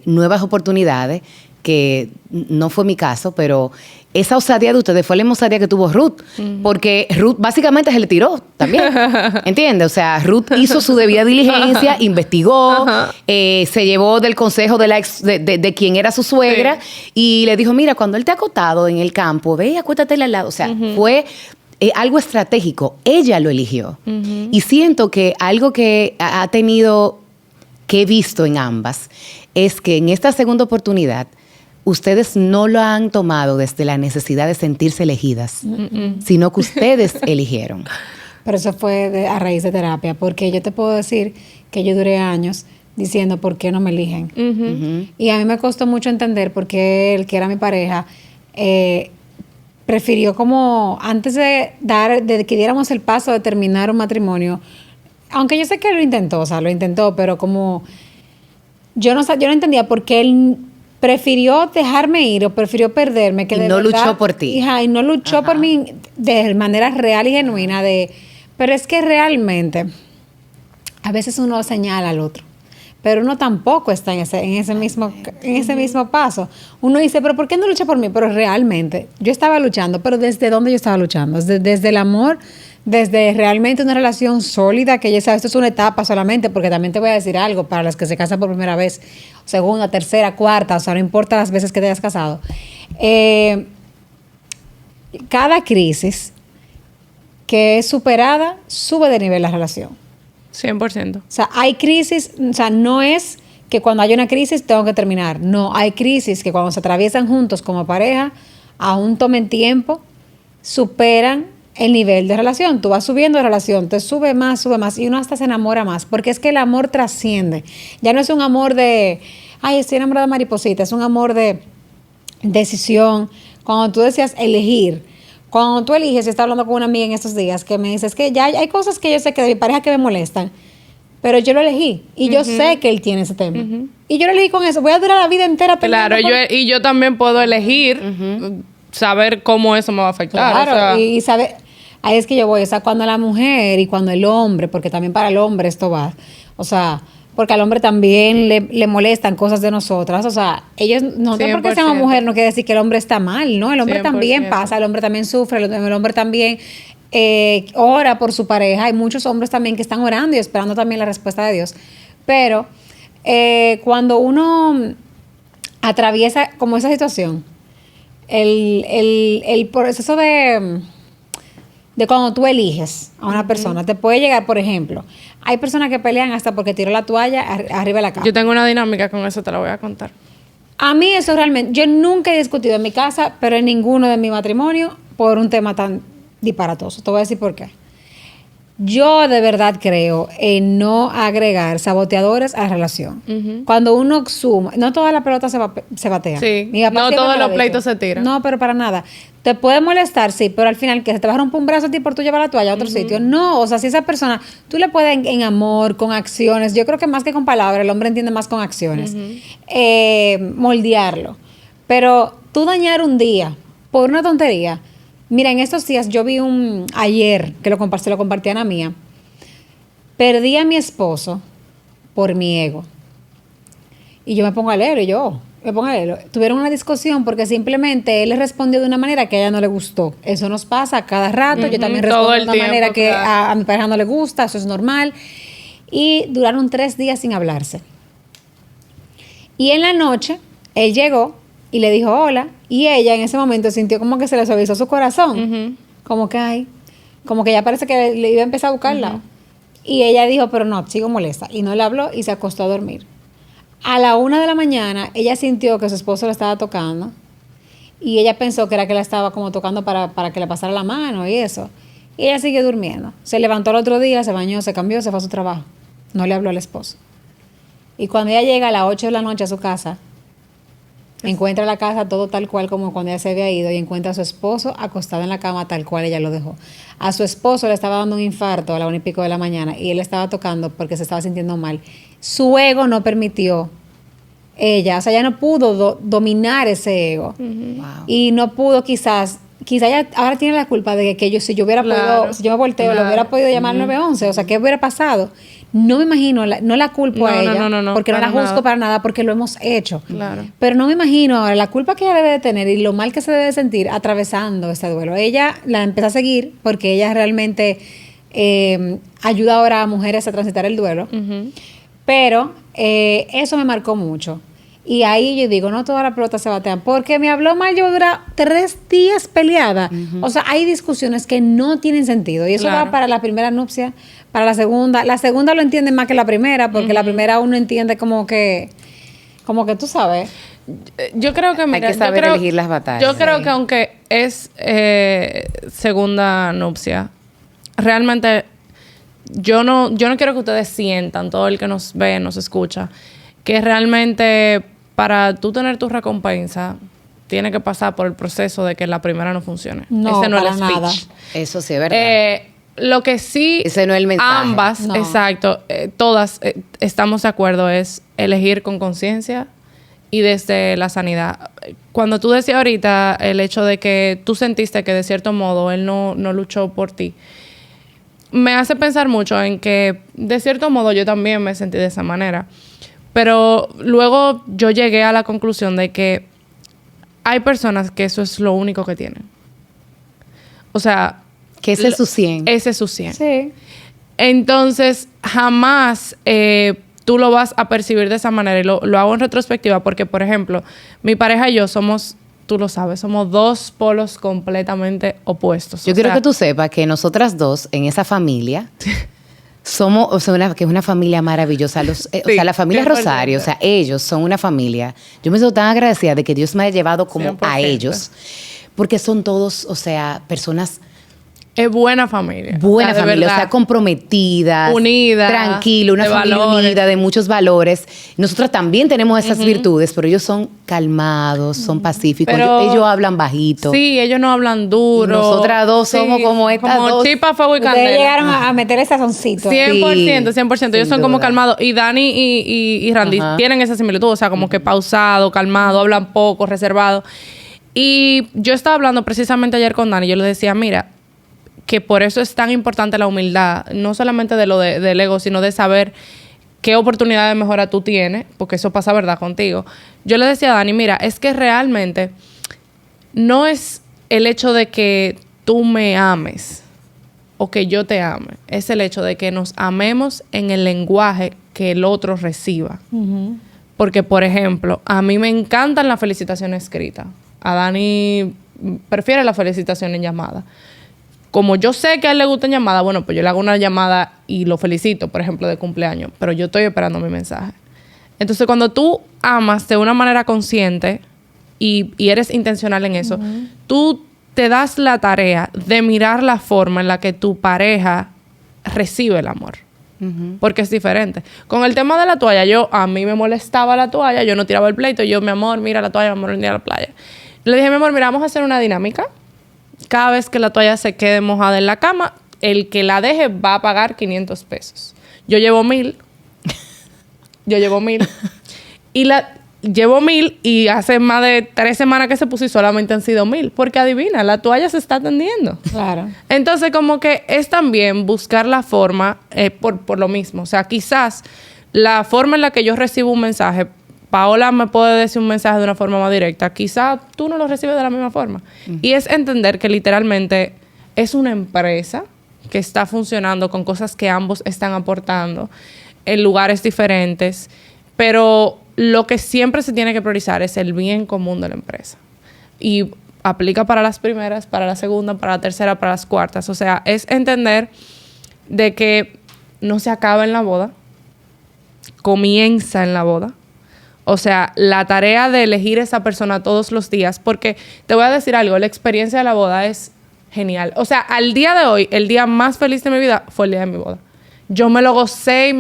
nuevas oportunidades, que no fue mi caso, pero esa osadía de ustedes fue la misma osadía que tuvo Ruth, porque Ruth básicamente se le tiró también, ¿entiendes? O sea, Ruth hizo su debida diligencia, investigó, se llevó del consejo de, de quien era su suegra, y le dijo, mira, cuando él te ha acostado en el campo, ve y acuéstate al lado. O sea, fue algo estratégico. Ella lo eligió. Y siento que algo que ha tenido, que he visto en ambas, es que en esta segunda oportunidad, ustedes no lo han tomado desde la necesidad de sentirse elegidas, sino que ustedes eligieron. Pero eso fue a raíz de terapia, porque yo te puedo decir que yo duré años diciendo por qué no me eligen. Y a mí me costó mucho entender por qué él, que era mi pareja, prefirió como antes de que diéramos el paso de terminar un matrimonio, aunque yo sé que lo intentó, pero como yo no entendía por qué él prefirió dejarme ir o prefirió perderme. Que y de no verdad, luchó por ti. Hija, y no luchó por mí de manera real y genuina. Pero es que realmente a veces uno señala al otro, pero uno tampoco está en ese mismo paso. Uno dice, pero ¿por qué no lucha por mí? Pero realmente yo estaba luchando, pero ¿desde dónde yo estaba luchando? Desde el amor, desde realmente una relación sólida, que ya sabes, esto es una etapa solamente, porque también te voy a decir algo, para las que se casan por primera vez, segunda, tercera, cuarta, o sea, no importa las veces que te hayas casado. Cada crisis que es superada, sube de nivel la relación. 100%. O sea, hay crisis, o sea, no es que cuando hay una crisis tengo que terminar. No, hay crisis que cuando se atraviesan juntos como pareja, aún tomen tiempo, superan el nivel de relación. Tú vas subiendo de relación, te sube más y uno hasta se enamora más, porque es que el amor trasciende. Ya no es un amor de, ay, estoy enamorada de mariposita, es un amor de decisión. Cuando tú decías elegir, cuando tú eliges, yo estaba hablando con una amiga en estos días que me dice, es que ya hay cosas que yo sé que de mi pareja que me molestan, pero yo lo elegí y yo sé que él tiene ese tema. Y yo lo elegí con eso. Voy a durar la vida entera peleando. Claro, yo también puedo elegir saber cómo eso me va a afectar. Claro, o sea, y saber, ahí es que yo voy, o sea, cuando la mujer y cuando el hombre, porque también para el hombre esto va, o sea, porque al hombre también le molestan cosas de nosotras, o sea, ellos, no porque seamos mujer no quiere decir que el hombre está mal, ¿no? El hombre 100%. también pasa, el hombre también sufre, el hombre también ora por su pareja. Hay muchos hombres también que están orando y esperando también la respuesta de Dios. Pero cuando uno atraviesa como esa situación, el proceso de cuando tú eliges a una persona, te puede llegar, por ejemplo, hay personas que pelean hasta porque tiró la toalla arriba de la cama. Yo tengo una dinámica con eso, te la voy a contar. A mí eso realmente, yo nunca he discutido en mi casa, pero en ninguno de mi matrimonio, por un tema tan disparatoso. Te voy a decir por qué. Yo de verdad creo en no agregar saboteadores a la relación. Cuando uno suma, no todas las pelotas se batean. Sí. No todos los pleitos se tiran. No, pero para nada. Te puede molestar, sí, pero al final que se te va a romper un brazo a ti por tú llevar la toalla a otro sitio. No, o sea, si esa persona, tú le puedes en amor, con acciones, yo creo que más que con palabras, el hombre entiende más con acciones, moldearlo. Pero tú dañar un día por una tontería. Mira, en estos días yo vi ayer, que se lo compartí a Ana mía, perdí a mi esposo por mi ego. Y yo me pongo a leer, Tuvieron una discusión porque simplemente él le respondió de una manera que a ella no le gustó. Eso nos pasa a cada rato. Yo también respondo de una manera que a mi pareja no le gusta, eso es normal. Y duraron 3 días sin hablarse. Y en la noche, él llegó y le dijo hola, y ella en ese momento sintió como que se le suavizó su corazón, como que ya parece que le iba a empezar a buscar al lado. Y ella dijo, pero no, sigo molesta, y no le habló y se acostó a dormir. A la 1 de la mañana, ella sintió que su esposo la estaba tocando, y ella pensó que era que la estaba como tocando para que le pasara la mano y eso. Y ella siguió durmiendo. Se levantó el otro día, se bañó, se cambió, se fue a su trabajo. No le habló al esposo. Y cuando ella llega a las 8 de la noche a su casa, encuentra la casa todo tal cual como cuando ella se había ido, y encuentra a su esposo acostado en la cama tal cual ella lo dejó. A su esposo le estaba dando un infarto a la 1:00 de la mañana y él estaba tocando porque se estaba sintiendo mal. Su ego no permitió ella, o sea, ella no pudo dominar ese ego. Wow. Y no pudo quizás ella ahora tiene la culpa de que si yo hubiera podido, si yo me volteo, le hubiera podido llamar al 911, o sea, ¿qué hubiera pasado? no me imagino, no la culpo a ella, porque no la juzgo para nada, porque lo hemos hecho. Claro. Pero no me imagino ahora la culpa que ella debe de tener y lo mal que se debe de sentir atravesando ese duelo. Ella la empezó a seguir porque ella realmente ayuda ahora a mujeres a transitar el duelo. Pero eso me marcó mucho. Y ahí yo digo, no todas las pelotas se batean, porque me habló mal, yo dura 3 días peleada. O sea, hay discusiones que no tienen sentido. Y eso va para la primera nupcia, para la segunda. La segunda lo entienden más que la primera, porque la primera uno entiende como que tú sabes. Yo creo que, mira, hay que saber elegir las batallas. Yo creo que aunque es segunda nupcia, realmente yo no quiero que ustedes sientan, todo el que nos ve, nos escucha, que realmente para tú tener tu recompensa tiene que pasar por el proceso de que la primera no funcione. No, ese no es el speech. nada. Eso sí es verdad. Lo que sí, ese no es el mensaje. Ambas, no. exacto, todas estamos de acuerdo, es elegir con conciencia y desde la sanidad. Cuando tú decías ahorita el hecho de que tú sentiste que de cierto modo él no luchó por ti, me hace pensar mucho en que de cierto modo yo también me sentí de esa manera. Pero luego yo llegué a la conclusión de que hay personas que eso es lo único que tienen. O sea... que ese es su 100. Ese es su 100. Sí. Entonces, jamás tú lo vas a percibir de esa manera. Y lo hago en retrospectiva porque, por ejemplo, mi pareja y yo somos... Tú lo sabes, somos 2 polos completamente opuestos. Yo quiero que tú sepas que nosotras dos, en esa familia, somos, que es una familia maravillosa. O sea, la familia Rosario, o sea, ellos son una familia. Yo me siento tan agradecida de que Dios me haya llevado como 100%. a ellos, porque son todos, o sea, personas... Es buena familia. Buena de familia, verdad. o sea, comprometidas, unida, tranquila, una de familia valores. unida, de muchos valores. Nosotros también tenemos esas virtudes, pero ellos son calmados, son pacíficos, Pero- ellos hablan bajito. Sí, ellos no hablan duro. Y nosotras dos somos como estas como dos. chispa, fuego y Ustedes candela. llegaron a meter ese sazoncito. 100%, 100%. Ellos sin son como duda. calmados. Y Dani y Randy Ajá. tienen esa similitud. O sea, como que pausado, calmado, hablan poco, reservado. Y yo estaba hablando precisamente ayer con Dani. Yo le decía, mira, que por eso es tan importante la humildad. No solamente de lo del ego, sino de saber qué oportunidad de mejora tú tienes. Porque eso pasa, ¿verdad?, contigo. Yo le decía a Dani, mira, es que realmente no es el hecho de que tú me ames o que yo te ame. Es el hecho de que nos amemos en el lenguaje que el otro reciba. Porque, por ejemplo, a mí me encantan las felicitaciones escritas. A Dani prefiere la felicitación en llamada. Como yo sé que a él le gusta en llamada, bueno, pues yo le hago una llamada y lo felicito, por ejemplo, de cumpleaños. Pero yo estoy esperando mi mensaje. Entonces, cuando tú amas de una manera consciente y eres intencional en eso, tú te das la tarea de mirar la forma en la que tu pareja recibe el amor. Porque es diferente. Con el tema de la toalla, a mí me molestaba la toalla, yo no tiraba el pleito, yo, mi amor, mira la toalla, mi amor, mira la playa. Le dije, mi amor, mira, vamos a hacer una dinámica. Cada vez que la toalla se quede mojada en la cama, el que la deje va a pagar 500 pesos. Yo llevo 1,000. Y llevo 1,000 y hace más de 3 semanas que se puso y solamente han sido 1,000. Porque adivina, la toalla se está tendiendo. Claro. Entonces, como que es también buscar la forma por lo mismo. O sea, quizás la forma en la que yo recibo un mensaje, Paola me puede decir un mensaje de una forma más directa. Quizás tú no lo recibes de la misma forma. Y es entender que literalmente es una empresa que está funcionando con cosas que ambos están aportando en lugares diferentes. Pero lo que siempre se tiene que priorizar es el bien común de la empresa. Y aplica para las primeras, para la segunda, para la tercera, para las cuartas. O sea, es entender de que no se acaba en la boda, comienza en la boda. O sea, la tarea de elegir esa persona todos los días, porque te voy a decir algo, la experiencia de la boda es genial. O sea, al día de hoy, el día más feliz de mi vida fue el día de mi boda. Yo me lo gocé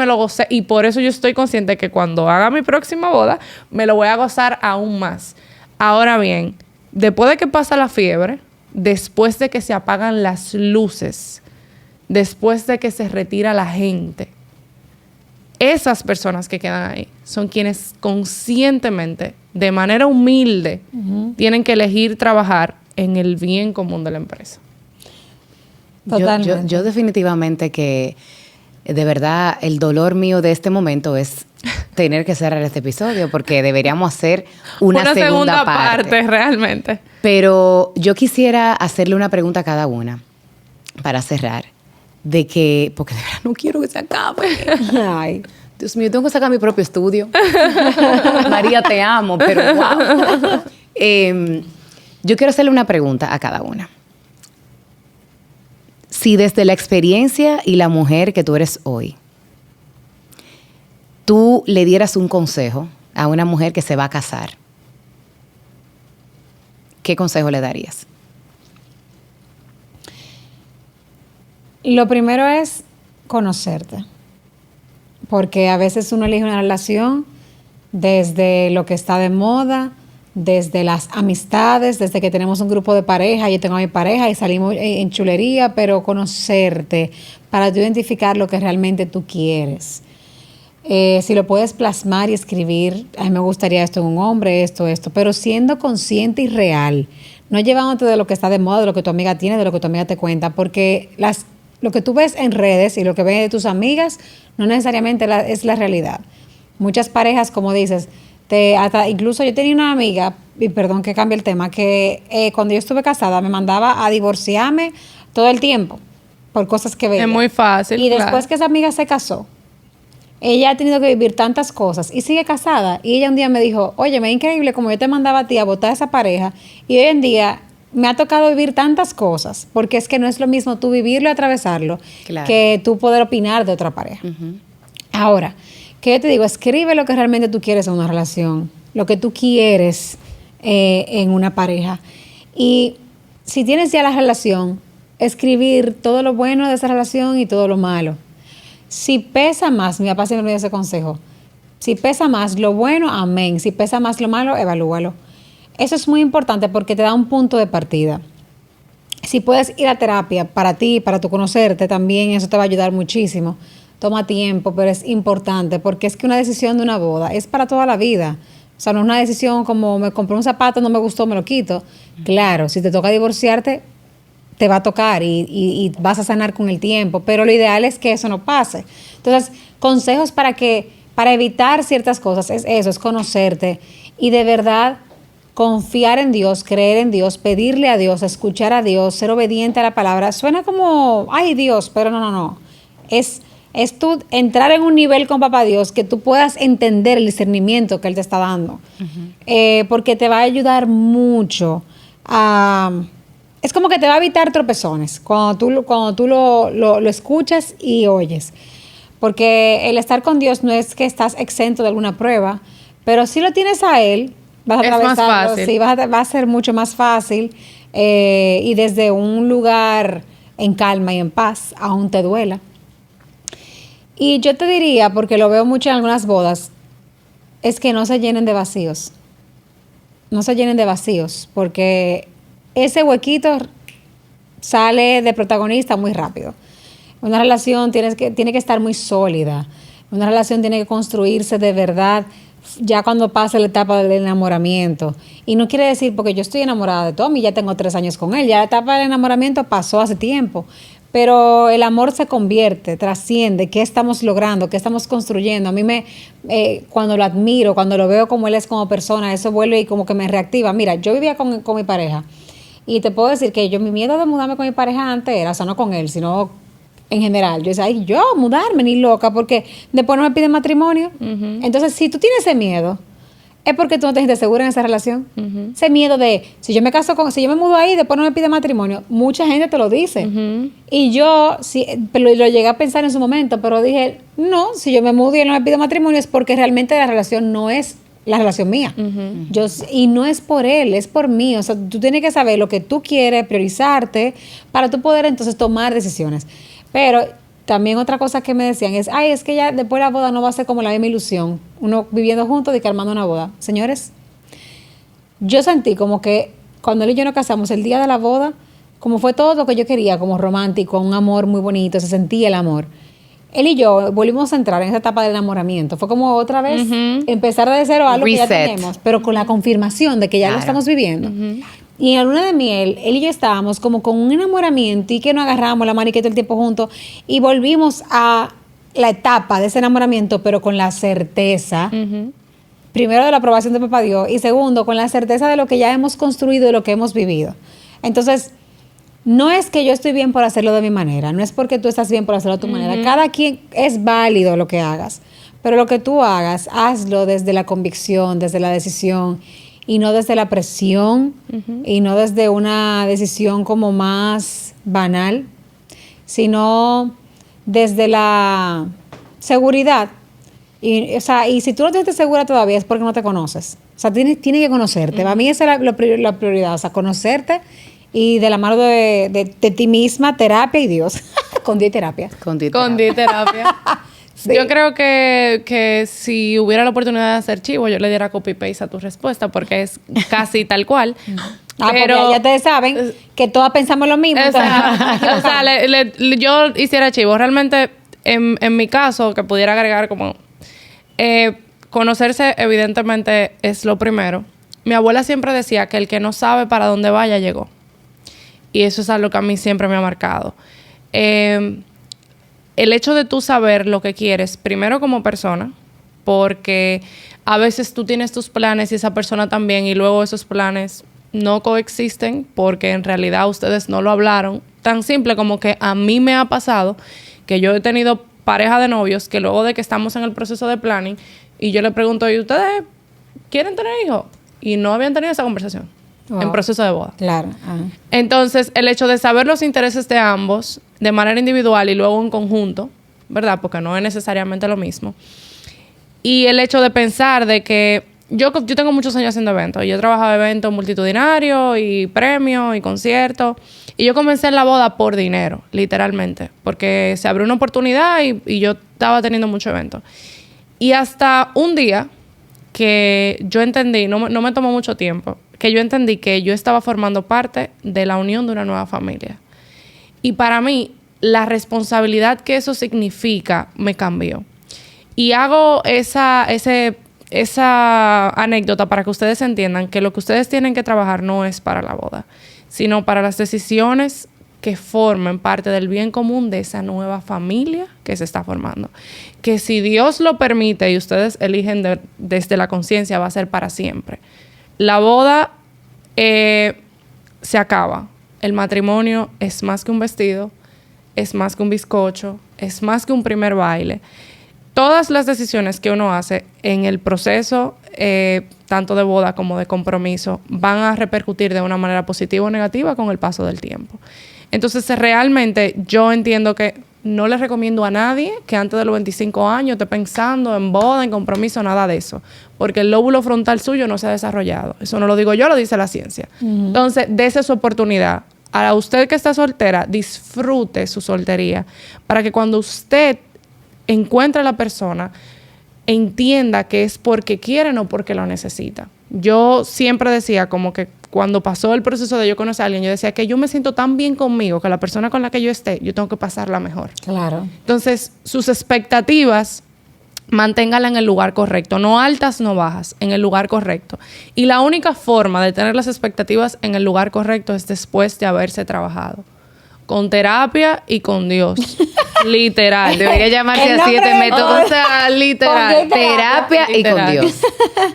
y por eso yo estoy consciente que cuando haga mi próxima boda, me lo voy a gozar aún más. Ahora bien, después de que pasa la fiebre, después de que se apagan las luces, después de que se retira la gente, esas personas que quedan ahí son quienes conscientemente, de manera humilde, tienen que elegir trabajar en el bien común de la empresa. Totalmente. Yo definitivamente que de verdad, el dolor mío de este momento es tener que cerrar este episodio porque deberíamos hacer una segunda parte realmente. Pero yo quisiera hacerle una pregunta a cada una para cerrar. De que, porque de verdad no quiero que se acabe. Ay. Dios mío, tengo que sacar mi propio estudio. María, te amo, pero wow. Yo quiero hacerle una pregunta a cada una. Si desde la experiencia y la mujer que tú eres hoy, tú le dieras un consejo a una mujer que se va a casar, ¿qué consejo le darías? Lo primero es conocerte. Porque a veces uno elige una relación desde lo que está de moda, desde las amistades, desde que tenemos un grupo de pareja, yo tengo a mi pareja y salimos en chulería, pero conocerte para tú identificar lo que realmente tú quieres. Si lo puedes plasmar y escribir, a mí me gustaría esto en un hombre, esto, pero siendo consciente y real, no llevándote de lo que está de moda, de lo que tu amiga tiene, de lo que tu amiga te cuenta, porque lo que tú ves en redes y lo que ves de tus amigas no necesariamente es la realidad. Muchas parejas, como dices, incluso yo tenía una amiga, y perdón que cambie el tema, que cuando yo estuve casada me mandaba a divorciarme todo el tiempo por cosas que veía. Es muy fácil. Y después que esa amiga se casó, ella ha tenido que vivir tantas cosas y sigue casada. Y ella un día me dijo, oye, me es increíble como yo te mandaba a ti a votar a esa pareja y hoy en día me ha tocado vivir tantas cosas, porque es que no es lo mismo tú vivirlo y atravesarlo que tú poder opinar de otra pareja. Uh-huh. Ahora, que yo te digo, escribe lo que realmente tú quieres en una relación, lo que tú quieres en una pareja. Y si tienes ya la relación, escribir todo lo bueno de esa relación y todo lo malo. Si pesa más, mi papá siempre me dio ese consejo, si pesa más lo bueno, amén. Si pesa más lo malo, evalúalo. Eso es muy importante porque te da un punto de partida. Si puedes ir a terapia para ti, para tu conocerte, también eso te va a ayudar muchísimo. Toma tiempo, pero es importante porque es que una decisión de una boda es para toda la vida. O sea, no es una decisión como me compré un zapato, no me gustó, me lo quito. Claro, si te toca divorciarte, te va a tocar y vas a sanar con el tiempo, pero lo ideal es que eso no pase. Entonces, consejos para evitar ciertas cosas es eso, es conocerte y de verdad confiar en Dios, creer en Dios, pedirle a Dios, escuchar a Dios, ser obediente a la palabra. Suena como, ay Dios, pero no. Es tú entrar en un nivel con Papá Dios que tú puedas entender el discernimiento que Él te está dando. Uh-huh. Porque te va a ayudar mucho a... Es como que te va a evitar tropezones cuando tú lo escuchas y oyes. Porque el estar con Dios no es que estás exento de alguna prueba, pero si lo tienes a Él, vas a atravesarlo, sí, va a ser mucho más fácil y desde un lugar en calma y en paz, aún te duela. Y yo te diría, porque lo veo mucho en algunas bodas, es que no se llenen de vacíos. No se llenen de vacíos, porque ese huequito sale de protagonista muy rápido. Una relación tiene que estar muy sólida. Una relación tiene que construirse de verdad ya cuando pasa la etapa del enamoramiento. Y no quiere decir, porque yo estoy enamorada de Tommy, ya tengo 3 años con él, ya la etapa del enamoramiento pasó hace tiempo. Pero el amor se convierte, trasciende. ¿Qué estamos logrando? ¿Qué estamos construyendo? A mí cuando lo admiro, cuando lo veo como él es como persona, eso vuelve y como que me reactiva. Mira, yo vivía con mi pareja y te puedo decir que mi miedo de mudarme con mi pareja antes era, o sea, no con él, sino en general. Yo decía, ay, yo mudarme ni loca, porque después no me piden matrimonio. Uh-huh. Entonces, si tú tienes ese miedo, es porque tú no te sientes segura en esa relación. Uh-huh. Ese miedo de, si yo me mudo ahí, después no me pide matrimonio, mucha gente te lo dice. Uh-huh. Y yo lo llegué a pensar en su momento, pero dije, no, si yo me mudo y él no me pide matrimonio es porque realmente la relación no es la relación mía. Uh-huh. Y no es por él, es por mí. O sea, tú tienes que saber lo que tú quieres, priorizarte, para tú poder entonces tomar decisiones. Pero también otra cosa que me decían es, es que ya después de la boda no va a ser como la misma ilusión. Uno viviendo juntos y que armando una boda. Señores, yo sentí como que cuando él y yo nos casamos, el día de la boda, como fue todo lo que yo quería, como romántico, un amor muy bonito, se sentía el amor. Él y yo volvimos a entrar en esa etapa del enamoramiento. Fue como otra vez empezar de cero algo que ya tenemos, pero con la confirmación de que ya lo estamos viviendo. Uh-huh. Y en la luna de miel, él y yo estábamos como con un enamoramiento y que nos agarramos la mano y que todo el tiempo juntos y volvimos a la etapa de ese enamoramiento, pero con la certeza, primero de la aprobación de Papá Dios y segundo, con la certeza de lo que ya hemos construido y lo que hemos vivido. Entonces, no es que yo estoy bien por hacerlo de mi manera, no es porque tú estás bien por hacerlo de tu manera. Cada quien es válido lo que hagas, pero lo que tú hagas, hazlo desde la convicción, desde la decisión y no desde la presión y no desde una decisión como más banal, sino desde la seguridad. Y, o sea, y si tú no te sientes segura todavía es porque no te conoces. O sea, tienes que conocerte. Para mí esa es la prioridad, o sea, conocerte y de la mano de ti misma, terapia y Dios. Con Dios y terapia. Con Dios y terapia. Sí. Yo creo que si hubiera la oportunidad de hacer chivo, yo le diera copy-paste a tu respuesta porque es casi tal cual. Pero porque ya ustedes saben que todas pensamos lo mismo. O sea, yo hiciera chivo. Realmente, en mi caso, que pudiera agregar como... conocerse, evidentemente, es lo primero. Mi abuela siempre decía que el que no sabe para dónde vaya, llegó. Y eso es algo que a mí siempre me ha marcado. El hecho de tú saber lo que quieres, primero como persona, porque a veces tú tienes tus planes y esa persona también, y luego esos planes no coexisten porque en realidad ustedes no lo hablaron. Tan simple como que a mí me ha pasado que yo he tenido pareja de novios que luego de que estamos en el proceso de planning y yo le pregunto, ¿y ustedes quieren tener hijos? Y no habían tenido esa conversación en proceso de boda. Claro. Entonces, el hecho de saber los intereses de ambos de manera individual y luego en conjunto, ¿verdad? Porque no es necesariamente lo mismo. Y el hecho de pensar de que yo tengo muchos años haciendo eventos. Yo trabajaba en eventos multitudinarios y premios y conciertos. Y yo comencé en la boda por dinero, literalmente. Porque se abrió una oportunidad y yo estaba teniendo muchos eventos. Y hasta un día que yo entendí, no me tomó mucho tiempo, que yo entendí que yo estaba formando parte de la unión de una nueva familia. Y para mí, la responsabilidad que eso significa me cambió. Y hago esa anécdota para que ustedes entiendan que lo que ustedes tienen que trabajar no es para la boda, sino para las decisiones que formen parte del bien común de esa nueva familia que se está formando. Que si Dios lo permite y ustedes eligen desde la conciencia, va a ser para siempre. La boda se acaba. El matrimonio es más que un vestido, es más que un bizcocho, es más que un primer baile. Todas las decisiones que uno hace en el proceso, tanto de boda como de compromiso, van a repercutir de una manera positiva o negativa con el paso del tiempo. Entonces, realmente yo entiendo que no les recomiendo a nadie que antes de los 25 años esté pensando en boda, en compromiso, nada de eso. Porque el lóbulo frontal suyo no se ha desarrollado. Eso no lo digo yo, lo dice la ciencia. Entonces, dése su oportunidad. A usted que está soltera, disfrute su soltería para que cuando usted encuentre a la persona, entienda que es porque quiere, no porque lo necesita. Yo siempre decía como que cuando pasó el proceso de yo conocer a alguien, yo decía que yo me siento tan bien conmigo que la persona con la que yo esté, yo tengo que pasarla mejor. Claro. Entonces, sus expectativas, manténganla en el lugar correcto. No altas, no bajas, en el lugar correcto. Y la única forma de tener las expectativas en el lugar correcto es después de haberse trabajado. Con terapia y con Dios. Literal. Debería llamarse así este método. O sea, literal. Terapia y con Dios.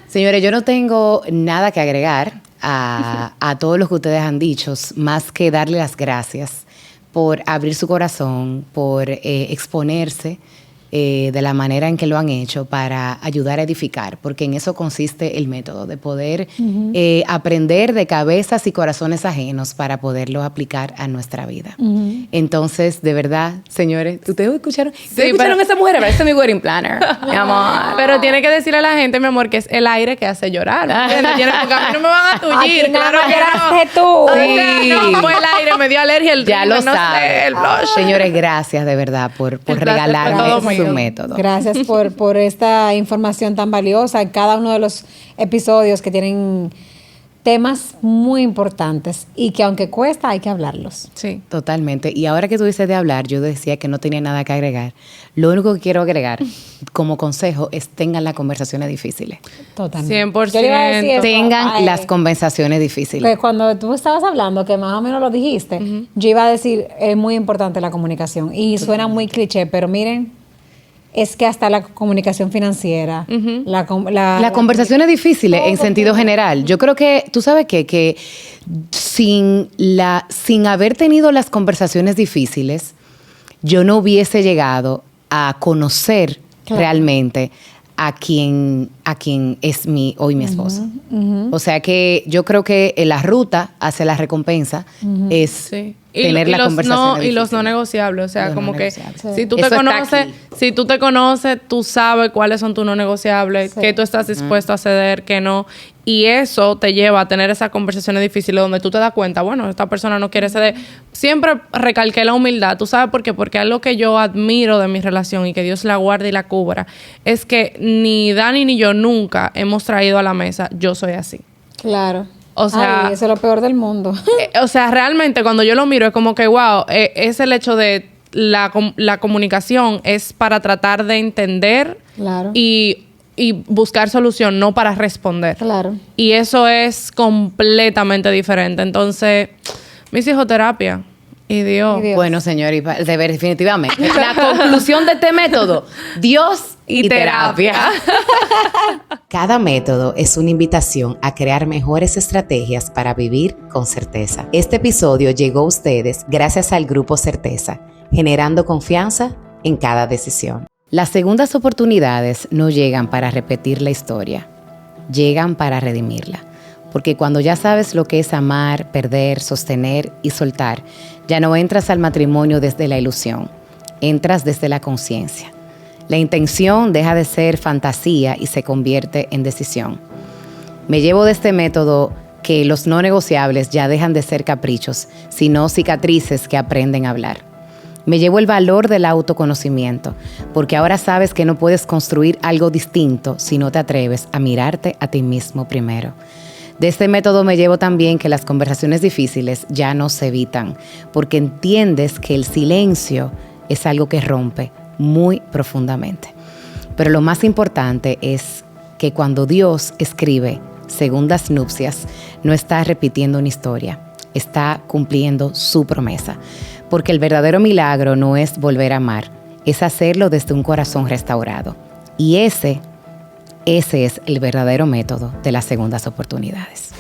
Señores, yo no tengo nada que agregar a todo lo que ustedes han dicho, más que darle las gracias por abrir su corazón, por exponerse de la manera en que lo han hecho para ayudar a edificar, porque en eso consiste el método, de poder aprender de cabezas y corazones ajenos para poderlo aplicar a nuestra vida. Entonces, de verdad, señores, ¿ustedes escucharon? Sí, escucharon a esa mujer? Ese es mi wedding planner, mi amor. Pero tiene que decirle a la gente, mi amor, que es el aire que hace llorar. Porque a mí no me van a tullir. Claro que tú. Sí. No, fue el aire, me dio alergia el ya lo sabe. El blush. Señores, gracias de verdad por regalarme su método. Gracias por esta información tan valiosa en cada uno de los episodios que tienen temas muy importantes y que aunque cuesta hay que hablarlos. Sí, totalmente. Y ahora que tú dices de hablar, yo decía que no tenía nada que agregar. Lo único que quiero agregar como consejo es tengan las conversaciones difíciles. Totalmente. 100%. Tengan las conversaciones difíciles. Pues cuando tú estabas hablando, que más o menos lo dijiste, yo iba a decir, es muy importante la comunicación. Y suena muy cliché, pero miren, es que hasta la comunicación financiera, Las conversaciones difíciles en sentido general. Yo creo que, tú sabes qué, que sin haber tenido las conversaciones difíciles, yo no hubiese llegado a conocer realmente a quien es hoy mi esposo. O sea que yo creo que la ruta hacia la recompensa es tener la conversación. Y los no negociables. O sea, los como no que negociables. si tú Eso te está conoces, aquí. si tú te conoces, tú sabes cuáles son tus no negociables, qué tú estás dispuesto a ceder, qué no. Y eso te lleva a tener esas conversaciones difíciles donde tú te das cuenta, bueno, esta persona no quiere ceder. Siempre recalqué la humildad. ¿Tú sabes por qué? Porque algo que yo admiro de mi relación y que Dios la guarde y la cubra es que ni Dani ni yo nunca hemos traído a la mesa, yo soy así. Claro. O sea, ay, eso es lo peor del mundo. O sea, realmente cuando yo lo miro es como que, wow, es el hecho de la comunicación es para tratar de entender Claro. y buscar solución, no para responder. Claro. Y eso es completamente diferente. Entonces, mi psicoterapia. Y Dios. Bueno, señor, definitivamente. La conclusión de este método, Dios y terapia. Cada método es una invitación a crear mejores estrategias para vivir con certeza. Este episodio llegó a ustedes gracias al Grupo Certeza, generando confianza en cada decisión. Las segundas oportunidades no llegan para repetir la historia, llegan para redimirla. Porque cuando ya sabes lo que es amar, perder, sostener y soltar, ya no entras al matrimonio desde la ilusión, entras desde la conciencia. La intención deja de ser fantasía y se convierte en decisión. Me llevo de este método que los no negociables ya dejan de ser caprichos, sino cicatrices que aprenden a hablar. Me llevo el valor del autoconocimiento, porque ahora sabes que no puedes construir algo distinto si no te atreves a mirarte a ti mismo primero. De este método me llevo también que las conversaciones difíciles ya no se evitan, porque entiendes que el silencio es algo que rompe muy profundamente. Pero lo más importante es que cuando Dios escribe segundas nupcias, no está repitiendo una historia, está cumpliendo su promesa. Porque el verdadero milagro no es volver a amar, es hacerlo desde un corazón restaurado. Y ese es el verdadero método de las segundas oportunidades.